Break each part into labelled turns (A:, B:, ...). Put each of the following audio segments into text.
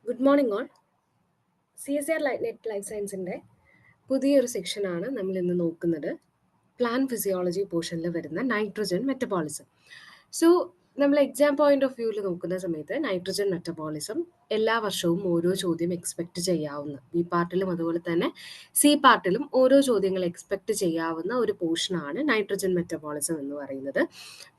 A: Good morning all. CSR net life സയൻസിൻ്റെ പുതിയൊരു സെക്ഷനാണ് നമ്മൾ ഇന്ന് നോക്കുന്നത്. പ്ലാൻ ഫിസിയോളജി പോർഷനിൽ വരുന്ന നൈട്രജൻ മെറ്റബോളിസം. സോ നമ്മൾ എക്സാം പോയിന്റ് ഓഫ് വ്യൂവിൽ നോക്കുന്ന സമയത്ത് നൈട്രജൻ മെറ്റബോളിസം എല്ലാ വർഷവും ഓരോ ചോദ്യം എക്സ്പെക്റ്റ് ചെയ്യാവുന്ന, ബി പാർട്ടിലും അതുപോലെ തന്നെ സി പാർട്ടിലും ഓരോ ചോദ്യങ്ങൾ എക്സ്പെക്റ്റ് ചെയ്യാവുന്ന ഒരു പോർഷനാണ് നൈട്രജൻ മെറ്റബോളിസം എന്ന് പറയുന്നത്.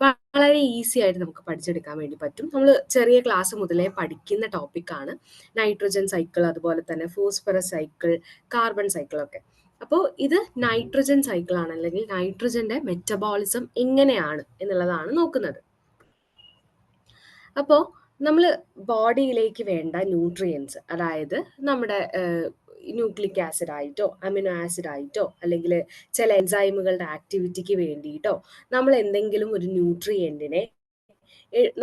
A: വളരെ ഈസി ആയിട്ട് നമുക്ക് പഠിച്ചെടുക്കാൻ വേണ്ടി പറ്റും. നമ്മൾ ചെറിയ ക്ലാസ് മുതലേ പഠിക്കുന്ന ടോപ്പിക്കാണ് നൈട്രജൻ സൈക്കിൾ, അതുപോലെ തന്നെ ഫോസ്ഫറസ് സൈക്കിൾ, കാർബൺ സൈക്കിൾ ഒക്കെ. അപ്പോൾ ഇത് നൈട്രജൻ സൈക്കിളാണ്, അല്ലെങ്കിൽ നൈട്രജന്റെ മെറ്റബോളിസം എങ്ങനെയാണ് എന്നുള്ളതാണ് നോക്കുന്നത്. അപ്പോൾ നമ്മൾ ബോഡിയിലേക്ക് വേണ്ട ന്യൂട്രിയൻസ്, അതായത് നമ്മുടെ ന്യൂക്ലിക് ആസിഡ് ആയിട്ടോ അമിനോ ആസിഡ് ആയിട്ടോ അല്ലെങ്കിൽ ചില എൻസൈമുകളുടെ ആക്ടിവിറ്റിക്ക് വേണ്ടിയിട്ടോ നമ്മൾ എന്തെങ്കിലും ഒരു ന്യൂട്രിയൻറ്റിനെ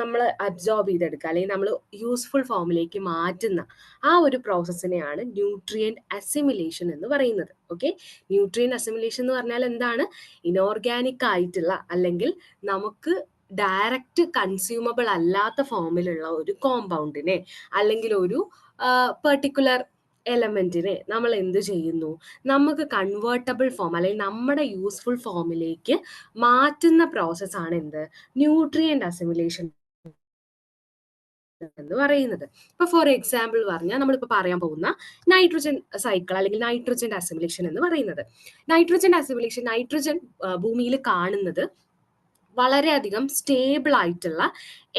A: നമ്മൾ അബ്സോർബ് ചെയ്തെടുക്കുക അല്ലെങ്കിൽ നമ്മൾ യൂസ്ഫുൾ ഫോമിലേക്ക് മാറ്റുന്ന ആ ഒരു പ്രോസസ്സിനെയാണ് ന്യൂട്രിയൻ്റ് അസിമിലേഷൻ എന്ന് പറയുന്നത്. ഓക്കെ, ന്യൂട്രിയൻ്റ് അസിമിലേഷൻ എന്ന് പറഞ്ഞാൽ എന്താണ്? ഇനോർഗാനിക് ആയിട്ടുള്ള അല്ലെങ്കിൽ നമുക്ക് ഡയറക്റ്റ് കൺസ്യൂമബിൾ അല്ലാത്ത ഫോമിലുള്ള ഒരു കോമ്പൗണ്ടിനെ അല്ലെങ്കിൽ ഒരു പെർട്ടിക്കുലർ എലമെന്റിനെ നമ്മൾ എന്ത് ചെയ്യുന്നു? നമുക്ക് കൺവേർട്ടബിൾ ഫോം അല്ലെങ്കിൽ നമ്മുടെ യൂസ്ഫുൾ ഫോമിലേക്ക് മാറ്റുന്ന പ്രോസസ്സാണ് എന്ത്? ന്യൂട്രിയൻ്റ് അസിമിലേഷൻ എന്ന് പറയുന്നത്. ഇപ്പൊ ഫോർ എക്സാമ്പിൾ പറഞ്ഞാൽ നമ്മളിപ്പോൾ പറയാൻ പോകുന്ന നൈട്രജൻ സൈക്കിൾ അല്ലെങ്കിൽ നൈട്രജൻ അസിമിലേഷൻ എന്ന് പറയുന്നത്. നൈട്രജൻ അസിമിലേഷൻ, നൈട്രജൻ ഭൂമിയിൽ കാണുന്നത് വളരെയധികം സ്റ്റേബിൾ ആയിട്ടുള്ള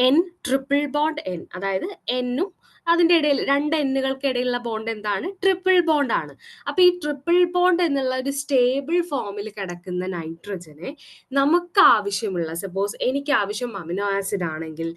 A: എൻ ട്രിപ്പിൾ ബോണ്ട് എൻ, അതായത് എന്നും അതിൻ്റെ ഇടയിൽ രണ്ട് എന്നുകൾക്കിടയിലുള്ള ബോണ്ട് എന്താണ്? ട്രിപ്പിൾ ബോണ്ട് ആണ്. അപ്പൊ ഈ ട്രിപ്പിൾ ബോണ്ട് എന്നുള്ള ഒരു സ്റ്റേബിൾ ഫോമിൽ കിടക്കുന്ന നൈട്രജനെ നമുക്ക് ആവശ്യമുള്ള, സപ്പോസ് എനിക്ക് ആവശ്യം അമിനോ ആസിഡ് ആണെങ്കിൽ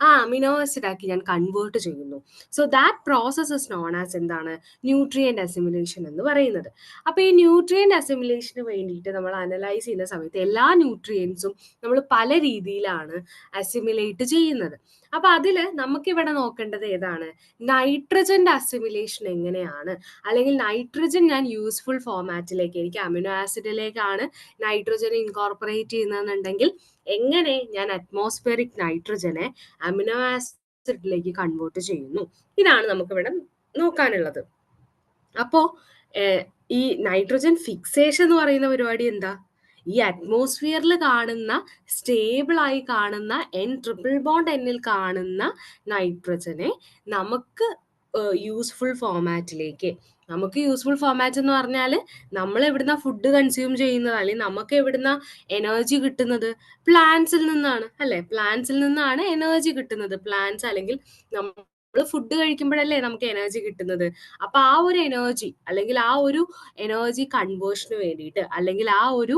A: ആ അമിനോ ആസിഡ് ആക്കി ഞാൻ കൺവേർട്ട് ചെയ്യുന്നു. So that process is known as എന്താണ്? ന്യൂട്രിയൻ്റ് അസിമിലേഷൻ എന്ന് പറയുന്നത്. അപ്പൊ ഈ ന്യൂട്രിയൻ്റ് അസിമിലേഷന് വേണ്ടിയിട്ട് നമ്മൾ അനലൈസ് ചെയ്യുന്ന സമയത്ത് എല്ലാ ന്യൂട്രിയൻസും നമ്മൾ പല രീതിയിലാണ് അസിമിലേറ്റ് ചെയ്യുന്നത്. അപ്പൊ അതിൽ നമുക്കിവിടെ നോക്കേണ്ടത് ഏതാണ്? നൈട്രജന്റെ അസിമിലേഷൻ എങ്ങനെയാണ്, അല്ലെങ്കിൽ നൈട്രജൻ ഞാൻ യൂസ്ഫുൾ ഫോമാറ്റിലേക്ക്, എനിക്ക് അമിനോ ആസിഡിലേക്കാണ് നൈട്രജനെ ഇൻകോർപ്പറേറ്റ് ചെയ്യുന്നതെന്നുണ്ടെങ്കിൽ എങ്ങനെ ഞാൻ അറ്റ്മോസ്ഫിയറിക് നൈട്രജനെ അമിനോ ആസിഡിലേക്ക് കൺവേർട്ട് ചെയ്യുന്നു? ഇതാണ് നമുക്കിവിടെ നോക്കാനുള്ളത്. അപ്പോ ഈ നൈട്രജൻ ഫിക്സേഷൻ എന്ന് പറയുന്ന പരിപാടി എന്താ? ഈ അറ്റ്മോസ്ഫിയറിൽ കാണുന്ന സ്റ്റേബിൾ ആയി കാണുന്ന എൻ ട്രിപ്പിൾ ബോണ്ട് എന്നിൽ കാണുന്ന നൈട്രജനെ നമുക്ക് യൂസ്ഫുൾ ഫോമാറ്റിലേക്ക്, നമുക്ക് യൂസ്ഫുൾ ഫോമാറ്റ് എന്ന് പറഞ്ഞാൽ നമ്മൾ എവിടുന്ന ഫുഡ് കൺസ്യൂം ചെയ്യുന്നത്, അല്ലെങ്കിൽ നമുക്ക് എവിടുന്ന എനർജി കിട്ടുന്നത്? പ്ലാന്റ്സിൽ നിന്നാണ്, അല്ലെ? പ്ലാന്റ്സിൽ നിന്നാണ് എനർജി കിട്ടുന്നത്. പ്ലാന്റ്സ് അല്ലെങ്കിൽ നമ്മൾ ഫുഡ് കഴിക്കുമ്പോഴല്ലേ നമുക്ക് എനർജി കിട്ടുന്നത്. അപ്പൊ ആ ഒരു എനർജി അല്ലെങ്കിൽ ആ ഒരു എനർജി കൺവേർഷന് വേണ്ടിയിട്ട്, അല്ലെങ്കിൽ ആ ഒരു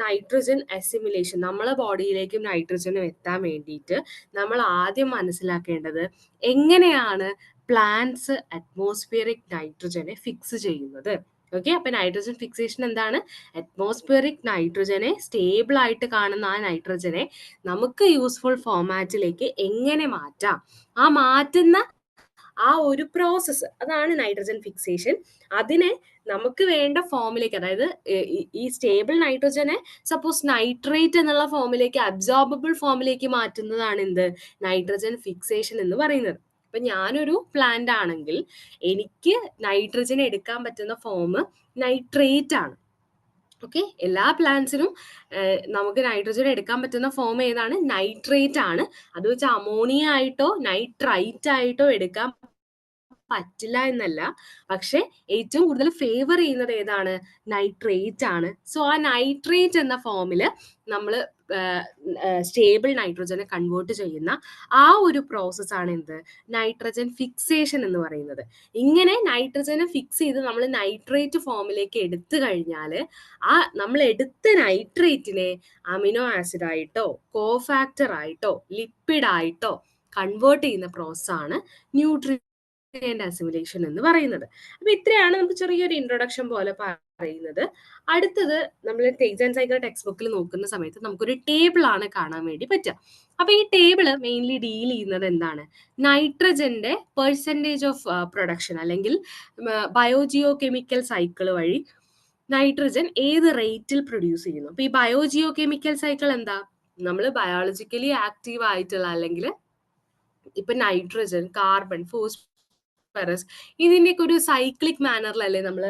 A: നൈട്രജൻ അസിമിലേഷൻ നമ്മളെ ബോഡിയിലേക്കും നൈട്രജനും എത്താൻ വേണ്ടിയിട്ട് നമ്മൾ ആദ്യം മനസ്സിലാക്കേണ്ടത് എങ്ങനെയാണ് പ്ലാന്റ്സ് അറ്റ്മോസ്ഫിയറിക് നൈട്രജനെ ഫിക്സ് ചെയ്യുന്നത്. ഓക്കെ, അപ്പൊ നൈട്രജൻ ഫിക്സേഷൻ എന്താണ്? അറ്റ്മോസ്ഫിയറിക് നൈട്രജനെ, സ്റ്റേബിൾ ആയിട്ട് കാണുന്ന ആ നൈട്രജനെ നമുക്ക് യൂസ്ഫുൾ ഫോമാറ്റിലേക്ക് എങ്ങനെ മാറ്റാം, ആ മാറ്റുന്ന ആ ഒരു പ്രോസസ്സ്, അതാണ് നൈട്രജൻ ഫിക്സേഷൻ. അതിനെ നമുക്ക് വേണ്ട ഫോമിലേക്ക്, അതായത് ഈ സ്റ്റേബിൾ നൈട്രജനെ സപ്പോസ് നൈട്രേറ്റ് എന്നുള്ള ഫോമിലേക്ക്, അബ്സോർബിൾ ഫോമിലേക്ക് മാറ്റുന്നതാണ് എന്ത്? നൈട്രജൻ ഫിക്സേഷൻ എന്ന് പറയുന്നത്. ഇപ്പൊ ഞാനൊരു പ്ലാന്റ് ആണെങ്കിൽ എനിക്ക് നൈട്രജൻ എടുക്കാൻ പറ്റുന്ന ഫോം നൈട്രേറ്റ് ആണ്. ഓക്കെ, എല്ലാ പ്ലാന്റ്സിനും നമുക്ക് നൈട്രജൻ എടുക്കാൻ പറ്റുന്ന ഫോം ഏതാണ്? നൈട്രേറ്റ് ആണ്. അത് വെച്ച് അമോണിയ ആയിട്ടോ നൈട്രൈറ്റ് ആയിട്ടോ എടുക്കാൻ പറ്റില്ല എന്നല്ല, പക്ഷെ ഏറ്റവും കൂടുതൽ ഫേവർ ചെയ്യുന്നത് ഏതാണ്? നൈട്രേറ്റ് ആണ്. സോ ആ നൈട്രേറ്റ് എന്ന ഫോമിൽ നമ്മൾ സ്റ്റേബിൾ നൈട്രജനെ കൺവേർട്ട് ചെയ്യുന്ന ആ ഒരു പ്രോസസ്സാണ് എന്ത്? നൈട്രജൻ ഫിക്സേഷൻ എന്ന് പറയുന്നത്. ഇങ്ങനെ നൈട്രജനെ ഫിക്സ് ചെയ്ത് നമ്മൾ നൈട്രേറ്റ് ഫോമിലേക്ക് എടുത്തു കഴിഞ്ഞാൽ ആ നമ്മൾ എടുത്ത നൈട്രേറ്റിനെ അമിനോ ആസിഡ് ആയിട്ടോ കോഫാക്ടർ ആയിട്ടോ ലിപ്പിഡ് ആയിട്ടോ കൺവേർട്ട് ചെയ്യുന്ന പ്രോസസ്സാണ് ന്യൂട്രിയൻ്റ് അസിമിലേഷൻ എന്ന് പറയുന്നത്. അപ്പൊ ഇത്രയാണ് നമുക്ക് ചെറിയൊരു ഇൻട്രൊഡക്ഷൻ പോലെ പറയുന്നത്. അടുത്തത് നമ്മൾ എക്സാം സൈക്കിൾ ടെക്സ്റ്റ് ബുക്കിൽ നോക്കുന്ന സമയത്ത് നമുക്കൊരു ടേബിൾ ആണ് കാണാൻ വേണ്ടി പറ്റുക. അപ്പൊ ഈ ടേബിള് മെയിൻലി ഡീൽ ചെയ്യുന്നത് എന്താണ്? നൈട്രജന്റെ പെർസെൻറ്റേജ് ഓഫ് പ്രൊഡക്ഷൻ, അല്ലെങ്കിൽ ബയോജിയോ കെമിക്കൽ സൈക്കിൾ വഴി നൈട്രജൻ ഏത് റേറ്റിൽ പ്രൊഡ്യൂസ് ചെയ്യുന്നു. അപ്പൊ ഈ ബയോജിയോ കെമിക്കൽ സൈക്കിൾ എന്താ? നമ്മൾ ബയോളജിക്കലി ആക്റ്റീവ് ആയിട്ടുള്ള, അല്ലെങ്കിൽ ഇപ്പൊ നൈട്രജൻ, കാർബൺ, ഫോസ്ഫറസ് ഇതിന്റെയൊക്കെ ഒരു സൈക്ലിക് മാനറിലല്ലേ നമ്മൾ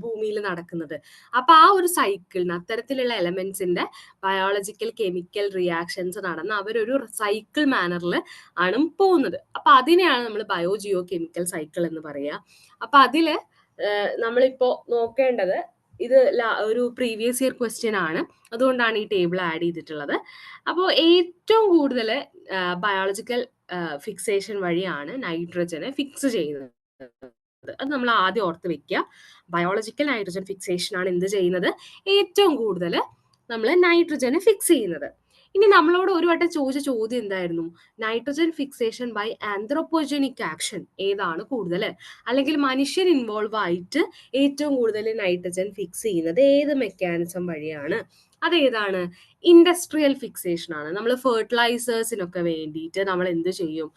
A: ഭൂമിയിൽ നടക്കുന്നത്. അപ്പൊ ആ ഒരു സൈക്കിളിന് അത്തരത്തിലുള്ള എലമെന്റ്സിന്റെ ബയോളജിക്കൽ കെമിക്കൽ റിയാക്ഷൻസ് നടന്ന് അവരൊരു സൈക്കിൾ മാനറിൽ ആണ് പോകുന്നത്. അപ്പൊ അതിനെയാണ് നമ്മൾ ബയോജിയോ കെമിക്കൽ സൈക്കിൾ എന്ന് പറയുക. അപ്പൊ അതില് നമ്മളിപ്പോ നോക്കേണ്ടത് ഇത് ഒരു പ്രീവിയസ് ഇയർ ക്വസ്റ്റ്യൻ ആണ്, അതുകൊണ്ടാണ് ഈ ടേബിൾ ആഡ് ചെയ്തിട്ടുള്ളത്. അപ്പോൾ ഏറ്റവും കൂടുതൽ ബയോളജിക്കൽ ഫിക്സേഷൻ വഴിയാണ് നൈട്രജനെ ഫിക്സ് ചെയ്യുന്നത്. അത് നമ്മൾ ആദ്യം ഓർത്ത് വെക്കുക. ബയോളജിക്കൽ നൈട്രജൻ ഫിക്സേഷൻ ആണ് എന്ത് ചെയ്യുന്നത്, ഏറ്റവും കൂടുതൽ നമ്മൾ നൈട്രജനെ ഫിക്സ് ചെയ്യുന്നത്. ഇനി നമ്മളോട് ഒരു വട്ടം ചോദിച്ച ചോദ്യം എന്തായിരുന്നു, nitrogen fixation by anthropogenic action ഏതാണ് കൂടുതൽ, അല്ലെങ്കിൽ മനുഷ്യൻ ഇൻവോൾവ് ആയിട്ട് ഏറ്റവും കൂടുതൽ നൈട്രജൻ ഫിക്സ് ചെയ്യുന്നത് ഏത് മെക്കാനിസം വഴിയാണ്, അതേതാണ്, ഇൻഡസ്ട്രിയൽ ഫിക്സേഷൻ ആണ്. നമ്മൾ ഫെർട്ടിലൈസേഴ്സിനൊക്കെ വേണ്ടിയിട്ട് നമ്മൾ എന്ത് ചെയ്യും,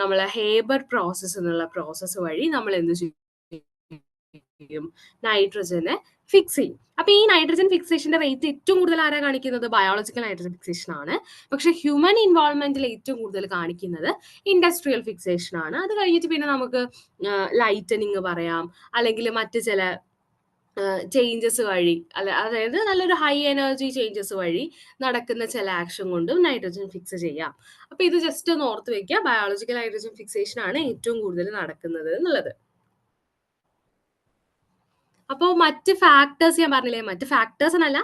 A: നമ്മളെ ഹേബർ പ്രോസസ്സ് എന്നുള്ള പ്രോസസ്സ് വഴി നമ്മൾ എന്ത് ചെയ്യും, നൈട്രജനെ ഫിക്സ് ചെയ്യും. അപ്പൊ ഈ നൈട്രജൻ ഫിക്സേഷന്റെ റേറ്റ് ഏറ്റവും കൂടുതൽ ആരാ കാണിക്കുന്നത്, ബയോളജിക്കൽ നൈട്രജൻ ഫിക്സേഷൻ ആണ്. പക്ഷെ ഹ്യൂമൻ ഇൻവോൾവ്മെന്റിൽ ഏറ്റവും കൂടുതൽ കാണിക്കുന്നത് ഇൻഡസ്ട്രിയൽ ഫിക്സേഷൻ ആണ്. അത് കഴിഞ്ഞിട്ട് പിന്നെ നമുക്ക് ലൈറ്റനിങ് പറയാം, അല്ലെങ്കിൽ മറ്റ് ചില ചേഞ്ചസ് വഴി, അതായത് നല്ലൊരു ഹൈ എനർജി ചേഞ്ചസ് വഴി നടക്കുന്ന ചില ആക്ഷൻ കൊണ്ടും നൈട്രജൻ ഫിക്സ് ചെയ്യാം. അപ്പൊ ഇത് ജസ്റ്റ് ഒന്ന് ഓർത്ത് വെക്കുക, ബയോളജിക്കൽ നൈട്രജൻ ഫിക്സേഷൻ ആണ് ഏറ്റവും കൂടുതൽ നടക്കുന്നത് എന്നുള്ളത്. അപ്പോൾ മറ്റ് ഫാക്ടേഴ്സ് ഞാൻ പറഞ്ഞില്ലേ, മറ്റ് ഫാക്ടേഴ്സ് എന്നല്ല,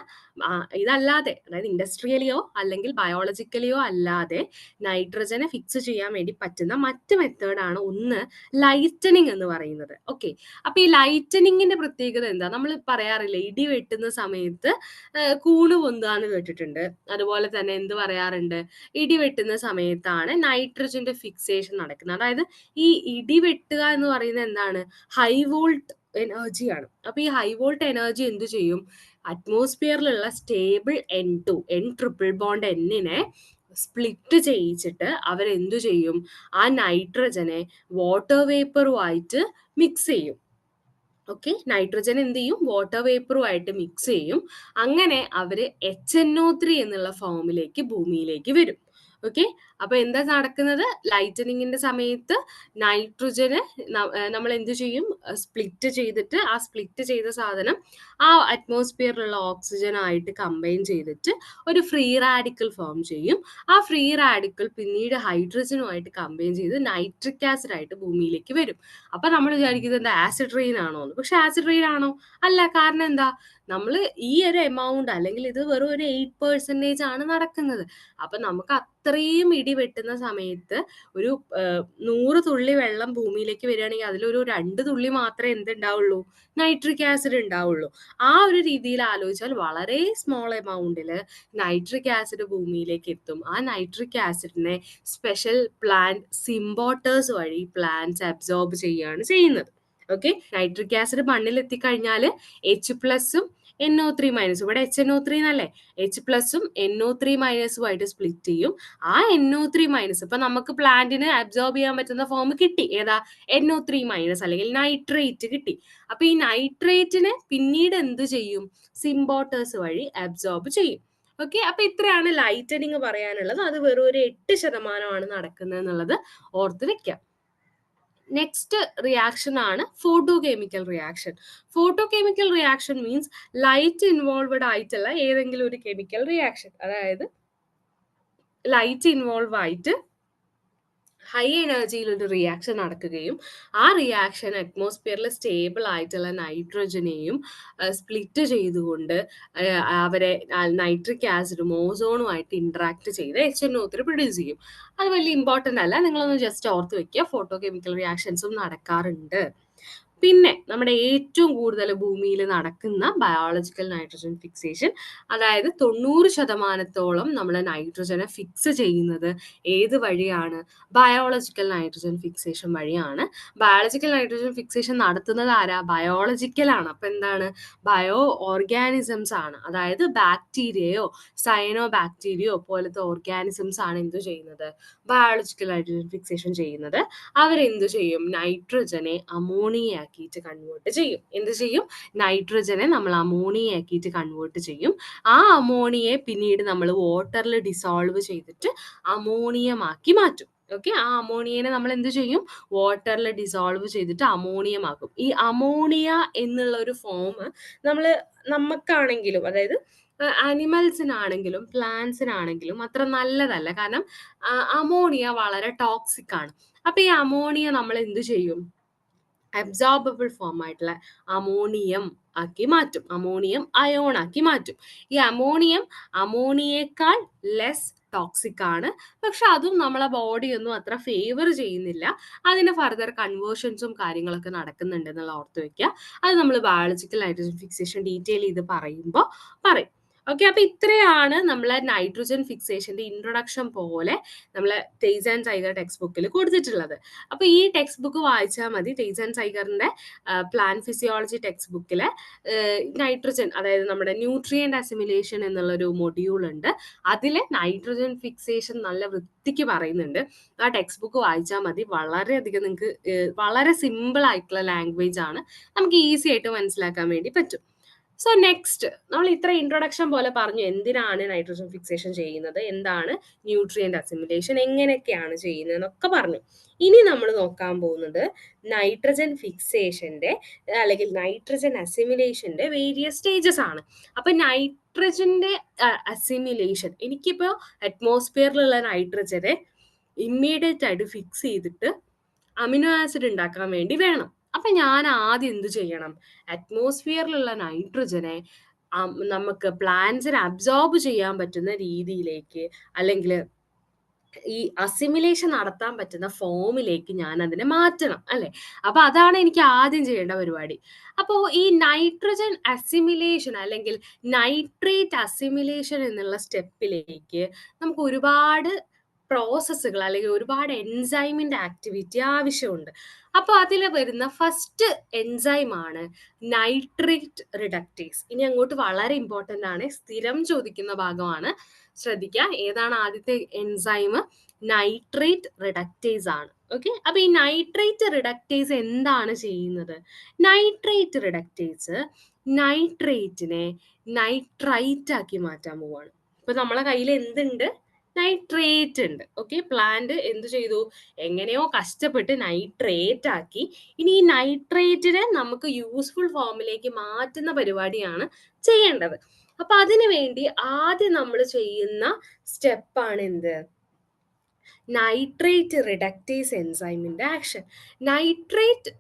A: ഇതല്ലാതെ, അതായത് ഇൻഡസ്ട്രിയലിയോ അല്ലെങ്കിൽ ബയോളജിക്കലിയോ അല്ലാതെ നൈട്രജനെ ഫിക്സ് ചെയ്യാൻ വേണ്ടി പറ്റുന്ന മറ്റ് മെത്തേഡാണ് ഒന്ന് ലൈറ്റനിങ് എന്ന് പറയുന്നത്. ഓക്കെ, അപ്പൊ ഈ ലൈറ്റനിങ്ങിന്റെ പ്രത്യേകത എന്താ, നമ്മൾ പറയാറില്ലേ ഇടി വെട്ടുന്ന സമയത്ത് കൂണ് പൊന്താന്ന് കേട്ടിട്ടുണ്ട്. അതുപോലെ തന്നെ എന്ത് പറയാറുണ്ട്, ഇടി വെട്ടുന്ന സമയത്താണ് നൈട്രജന്റെ ഫിക്സേഷൻ നടക്കുന്നത്. അതായത് ഈ ഇടി വെട്ടുക എന്ന് പറയുന്നത് എന്താണ്, ഹൈ വോൾട്ട് എനർജിയാണ്. അപ്പൊ ഈ ഹൈ വോൾട്ട് എനർജി എന്ത് ചെയ്യും, അറ്റ്മോസ്ഫിയറിലുള്ള stable N2 N triple bond Nനെ സ്പ്ലിറ്റ് ചെയ്യിച്ചിട്ട് അവരെന്തു ചെയ്യും, ആ നൈട്രജനെ വാട്ടർ വേപ്പറുമായിട്ട് മിക്സ് ചെയ്യും. ഓക്കെ, നൈട്രജൻ എന്ത് ചെയ്യും, വാട്ടർ വേപ്പറുമായിട്ട് മിക്സ് ചെയ്യും. അങ്ങനെ അവര് HNO3 എന്നുള്ള ഫോമിലേക്ക് ഭൂമിയിലേക്ക് വരും. ഓക്കെ, അപ്പൊ എന്താ നടക്കുന്നത്, ലൈറ്റനിങ്ങിന്റെ സമയത്ത് നൈട്രജന് നമ്മൾ എന്ത് ചെയ്യും, സ്പ്ലിറ്റ് ചെയ്തിട്ട് ആ സ്പ്ലിറ്റ് ചെയ്ത സാധനം ആ അറ്റ്മോസ്ഫിയറിലുള്ള ഓക്സിജൻ ആയിട്ട് കമ്പൈൻ ചെയ്തിട്ട് ഒരു ഫ്രീ റാഡിക്കൽ ഫോം ചെയ്യും. ആ ഫ്രീ റാഡിക്കൽ പിന്നീട് ഹൈഡ്രജനുമായിട്ട് കമ്പൈൻ ചെയ്ത് നൈട്രിക് ആസിഡ് ആയിട്ട് ഭൂമിയിലേക്ക് വരും. അപ്പൊ നമ്മൾ വിചാരിക്കുന്നത് എന്താ, ആസിഡ് റെയിൻ ആണോ എന്ന്. പക്ഷെ ആസിഡ് റെയിൻ ആണോ, അല്ല. കാരണം എന്താ, നമ്മൾ ഈ ഒരു എമൗണ്ട് അല്ലെങ്കിൽ ഇത് വെറും ഒരു 8% ആണ് നടക്കുന്നത്. അപ്പൊ നമുക്ക് അത്രയും ഇടി വെട്ടുന്ന സമയത്ത് ഒരു 100 തുള്ളി വെള്ളം ഭൂമിയിലേക്ക് വരികയാണെങ്കിൽ അതിലൊരു 2 തുള്ളി മാത്രമേ എന്തുണ്ടാവുള്ളൂ, നൈട്രിക് ആസിഡ് ഉണ്ടാവുള്ളൂ. ആ ഒരു രീതിയിൽ ആലോചിച്ചാൽ വളരെ സ്മോൾ എമൗണ്ടിൽ നൈട്രിക് ആസിഡ് ഭൂമിയിലേക്ക് എത്തും. ആ നൈട്രിക് ആസിഡിനെ സ്പെഷ്യൽ പ്ലാന്റ് സിംബോട്ടേഴ്സ് വഴി പ്ലാന്റ്സ് അബ്സോർബ് ചെയ്യുകയാണ് ചെയ്യുന്നത്. ഓക്കെ, നൈട്രിക് ആസിഡ് മണ്ണിൽ എത്തിക്കഴിഞ്ഞാൽ H+ഉം NO3-, ഇവിടെ HNO3 എന്നല്ലേ, H+ഉം NO3- സ്പ്ലിറ്റ് ചെയ്യും. ആ NO3- ഇപ്പൊ നമുക്ക് പ്ലാന്റിന് അബ്സോർബ് ചെയ്യാൻ പറ്റുന്ന ഫോം കിട്ടി, ഏതാ, NO3- അല്ലെങ്കിൽ നൈട്രേറ്റ് കിട്ടി. അപ്പൊ ഈ നൈട്രേറ്റിനെ പിന്നീട് എന്ത് ചെയ്യും, സിംബോട്ടേഴ്സ് വഴി അബ്സോർബ് ചെയ്യും. ഓക്കെ, അപ്പൊ ഇത്രയാണ് ലൈറ്റനിങ് പറയാനുള്ളത്. അത് വെറും ഒരു 8% നടക്കുന്നത് എന്നുള്ളത് ഓർത്ത് വെക്കാം. നെക്സ്റ്റ് റിയാക്ഷൻ ആണ് photo chemical reaction. Photo chemical reaction means light involved ആയിട്ടുള്ള ഏതെങ്കിലും ഒരു കെമിക്കൽ റിയാക്ഷൻ, അതായത് ലൈറ്റ് ഇൻവോൾവ് ആയിട്ട് ഹൈ എനർജിയിൽ ഒരു റിയാക്ഷൻ നടക്കുകയും ആ റിയാക്ഷൻ അറ്റ്മോസ്ഫിയറിൽ സ്റ്റേബിൾ ആയിട്ടുള്ള നൈട്രജനെയും സ്പ്ലിറ്റ് ചെയ്തുകൊണ്ട് അവരെ നൈട്രിക് ആസിഡും ഓസോണുമായിട്ട് ഇന്ററാക്ട് ചെയ്ത് HNO3 പ്രൊഡ്യൂസ് ചെയ്യും. അത് വലിയ ഇമ്പോർട്ടൻ്റ് അല്ല, നിങ്ങളൊന്ന് ജസ്റ്റ് ഓർത്ത് വെക്കുക, ഫോട്ടോ കെമിക്കൽ റിയാക്ഷൻസും നടക്കാറുണ്ട്. പിന്നെ നമ്മുടെ ഏറ്റവും കൂടുതൽ ഭൂമിയിൽ നടക്കുന്ന ബയോളജിക്കൽ നൈട്രജൻ ഫിക്സേഷൻ, അതായത് 90% നമ്മൾ നൈട്രജനെ ഫിക്സ് ചെയ്യുന്നത് ഏത് വഴിയാണ്, ബയോളജിക്കൽ നൈട്രജൻ ഫിക്സേഷൻ വഴിയാണ്. ബയോളജിക്കൽ നൈട്രജൻ ഫിക്സേഷൻ നടത്തുന്നത് ആരാ, ബയോളജിക്കൽ ആണ്. അപ്പൊ എന്താണ്, ബയോ ഓർഗാനിസംസ് ആണ്. അതായത് ബാക്ടീരിയയോ സയനോ ബാക്ടീരിയയോ പോലത്തെ ഓർഗാനിസംസ് ആണ് എന്ത് ചെയ്യുന്നത്, ബയോളജിക്കൽ നൈട്രജൻ ഫിക്സേഷൻ ചെയ്യുന്നത്. അവരെന്തു ചെയ്യും, നൈട്രജനെ അമോണിയ ആക്കിയിട്ട് കൺവേർട്ട് ചെയ്യും. എന്ത് ചെയ്യും, നൈട്രജനെ നമ്മൾ അമോണിയ ആക്കിയിട്ട് കൺവേർട്ട് ചെയ്യും. ആ അമോണിയെ പിന്നീട് നമ്മൾ വാട്ടറിൽ ഡിസോൾവ് ചെയ്തിട്ട് അമോണിയം ആക്കി മാറ്റും. ഓക്കെ, ആ അമോണിയനെ നമ്മൾ എന്ത് ചെയ്യും, വാട്ടറിൽ ഡിസോൾവ് ചെയ്തിട്ട് അമോണിയം ആക്കും. ഈ അമോണിയ എന്നുള്ള ഒരു ഫോം നമ്മൾ നമുക്കാണെങ്കിലും, അതായത് ആനിമൽസിനാണെങ്കിലും പ്ലാന്റ്സിനാണെങ്കിലും അത്ര നല്ലതല്ല. കാരണം അമോണിയ വളരെ ടോക്സിക് ആണ്. അപ്പൊ ഈ അമോണിയ നമ്മൾ എന്ത് ചെയ്യും, അബ്സോർബിൾ ഫോം ആയിട്ടുള്ള അമോണിയം ആക്കി മാറ്റും, അമോണിയം അയോൺ ആക്കി മാറ്റും. ഈ അമോണിയേക്കാൾ ലെസ് ടോക്സിക് ആണ്, പക്ഷെ അതും നമ്മളെ ബോഡി ഒന്നും അത്ര ഫേവർ ചെയ്യുന്നില്ല. അതിന് ഫർദർ കൺവേർഷൻസും കാര്യങ്ങളൊക്കെ നടക്കുന്നുണ്ട് എന്നുള്ള ഓർത്ത് വെക്കുക. അത് നമ്മൾ ബയോളജിക്കൽ നൈട്രജൻ ഫിക്സേഷൻ ഡീറ്റെയിൽ ചെയ്ത് പറയുമ്പോൾ പറയും. ഓക്കെ, അപ്പൊ ഇത്രയാണ് നമ്മളെ നൈട്രജൻ ഫിക്സേഷന്റെ ഇൻട്രൊഡക്ഷൻ പോലെ നമ്മളെ ടേസ് ആൻഡ് സൈഗർ ടെക്സ്റ്റ് ബുക്കിൽ കൊടുത്തിട്ടുള്ളത്. അപ്പൊ ഈ ടെക്സ്റ്റ് ബുക്ക് വായിച്ചാൽ മതി. ടേസ് ആൻഡ് സൈഗറിന്റെ പ്ലാൻ ഫിസിയോളജി ടെക്സ്റ്റ് ബുക്കിലെ നൈട്രജൻ, അതായത് നമ്മുടെ ന്യൂട്രിയന്റ് അസിമിലേഷൻ എന്നുള്ളൊരു മൊഡ്യൂൾ ഉണ്ട്. അതിലെ നൈട്രജൻ ഫിക്സേഷൻ നല്ല വൃത്തിക്ക് പറയുന്നുണ്ട്. ആ ടെക്സ്റ്റ് ബുക്ക് വായിച്ചാൽ മതി. വളരെയധികം നിങ്ങൾക്ക് വളരെ സിമ്പിൾ ആയിട്ടുള്ള ലാംഗ്വേജ് ആണ്, നമുക്ക് ഈസി ആയിട്ട് മനസ്സിലാക്കാൻ വേണ്ടി പറ്റും. സോ നെക്സ്റ്റ്, നമ്മൾ ഇത്ര ഇൻട്രൊഡക്ഷൻ പോലെ പറഞ്ഞു എന്തിനാണ് നൈട്രജൻ ഫിക്സേഷൻ ചെയ്യുന്നത്, എന്താണ് ന്യൂട്രിയന്റ് അസിമിലേഷൻ, എങ്ങനെയൊക്കെയാണ് ചെയ്യുന്നത് എന്നൊക്കെ പറഞ്ഞു. ഇനി നമ്മൾ നോക്കാൻ പോകുന്നത് നൈട്രജൻ ഫിക്സേഷന്റെ അല്ലെങ്കിൽ നൈട്രജൻ അസിമിലേഷന്റെ വേരിയസ് സ്റ്റേജസ് ആണ്. അപ്പൊ നൈട്രജന്റെ അസിമിലേഷൻ, എനിക്കിപ്പോ അറ്റ്മോസ്ഫിയറിലുള്ള നൈട്രജനെ ഇമ്മീഡിയറ്റ് ആയിട്ട് ഫിക്സ് ചെയ്തിട്ട് അമിനോ ആസിഡ് ഉണ്ടാക്കാൻ വേണ്ടി വേണം. അപ്പൊ ഞാൻ ആദ്യം എന്ത് ചെയ്യണം, അറ്റ്മോസ്ഫിയറിലുള്ള നൈട്രജനെ നമുക്ക് പ്ലാന്റ്സിന് അബ്സോർബ് ചെയ്യാൻ പറ്റുന്ന രീതിയിലേക്ക്, അല്ലെങ്കിൽ ഈ അസിമിലേഷൻ നടത്താൻ പറ്റുന്ന ഫോമിലേക്ക് ഞാൻ അതിനെ മാറ്റണം, അല്ലെ? അപ്പൊ അതാണ് എനിക്ക് ആദ്യം ചെയ്യേണ്ട പരിപാടി. അപ്പോൾ ഈ നൈട്രജൻ അസിമിലേഷൻ അല്ലെങ്കിൽ നൈട്രേറ്റ് അസിമിലേഷൻ എന്നുള്ള സ്റ്റെപ്പിലേക്ക് നമുക്ക് ഒരുപാട് പ്രോസസ്സുകൾ അല്ലെങ്കിൽ ഒരുപാട് എൻസൈമിന്റെ ആക്ടിവിറ്റി ആവശ്യമുണ്ട്. അപ്പൊ അതിൽ വരുന്ന ഫസ്റ്റ് എൻസൈമാണ് നൈട്രേറ്റ് റിഡക്റ്റേസ്. ഇനി അങ്ങോട്ട് വളരെ ഇമ്പോർട്ടന്റ് ആണ്, സ്ഥിരം ചോദിക്കുന്ന ഭാഗമാണ്, ശ്രദ്ധിക്കുക. ഏതാണ് ആദ്യത്തെ എൻസൈം? നൈട്രേറ്റ് റിഡക്റ്റേസ് ആണ്. ഓക്കെ, അപ്പൊ ഈ നൈട്രേറ്റ് റിഡക്റ്റേസ് എന്താണ് ചെയ്യുന്നത്? നൈട്രേറ്റ് റിഡക്റ്റേസ് നൈട്രേറ്റിനെ നൈട്രൈറ്റ് ആക്കി മാറ്റാൻ പോവാണ്. ഇപ്പൊ നമ്മളെ കയ്യിൽ എന്തുണ്ട്? നൈട്രേറ്റ് ഉണ്ട്. ഓക്കെ, പ്ലാന്റ് എന്ത് ചെയ്തു, എങ്ങനെയോ കഷ്ടപ്പെട്ട് നൈട്രേറ്റ് ആക്കി. ഇനി ഈ നൈട്രേറ്റിനെ നമുക്ക് യൂസ്ഫുൾ ഫോമിലേക്ക് മാറ്റുന്ന പരിപാടിയാണ് ചെയ്യേണ്ടത്. അപ്പൊ അതിനു വേണ്ടി ആദ്യം നമ്മൾ ചെയ്യുന്ന സ്റ്റെപ്പാണ് എന്ത്? നൈട്രേറ്റ് റിഡക്റ്റേസ് എൻസൈമിന്റെ ആക്ഷൻ. നൈട്രേറ്റ്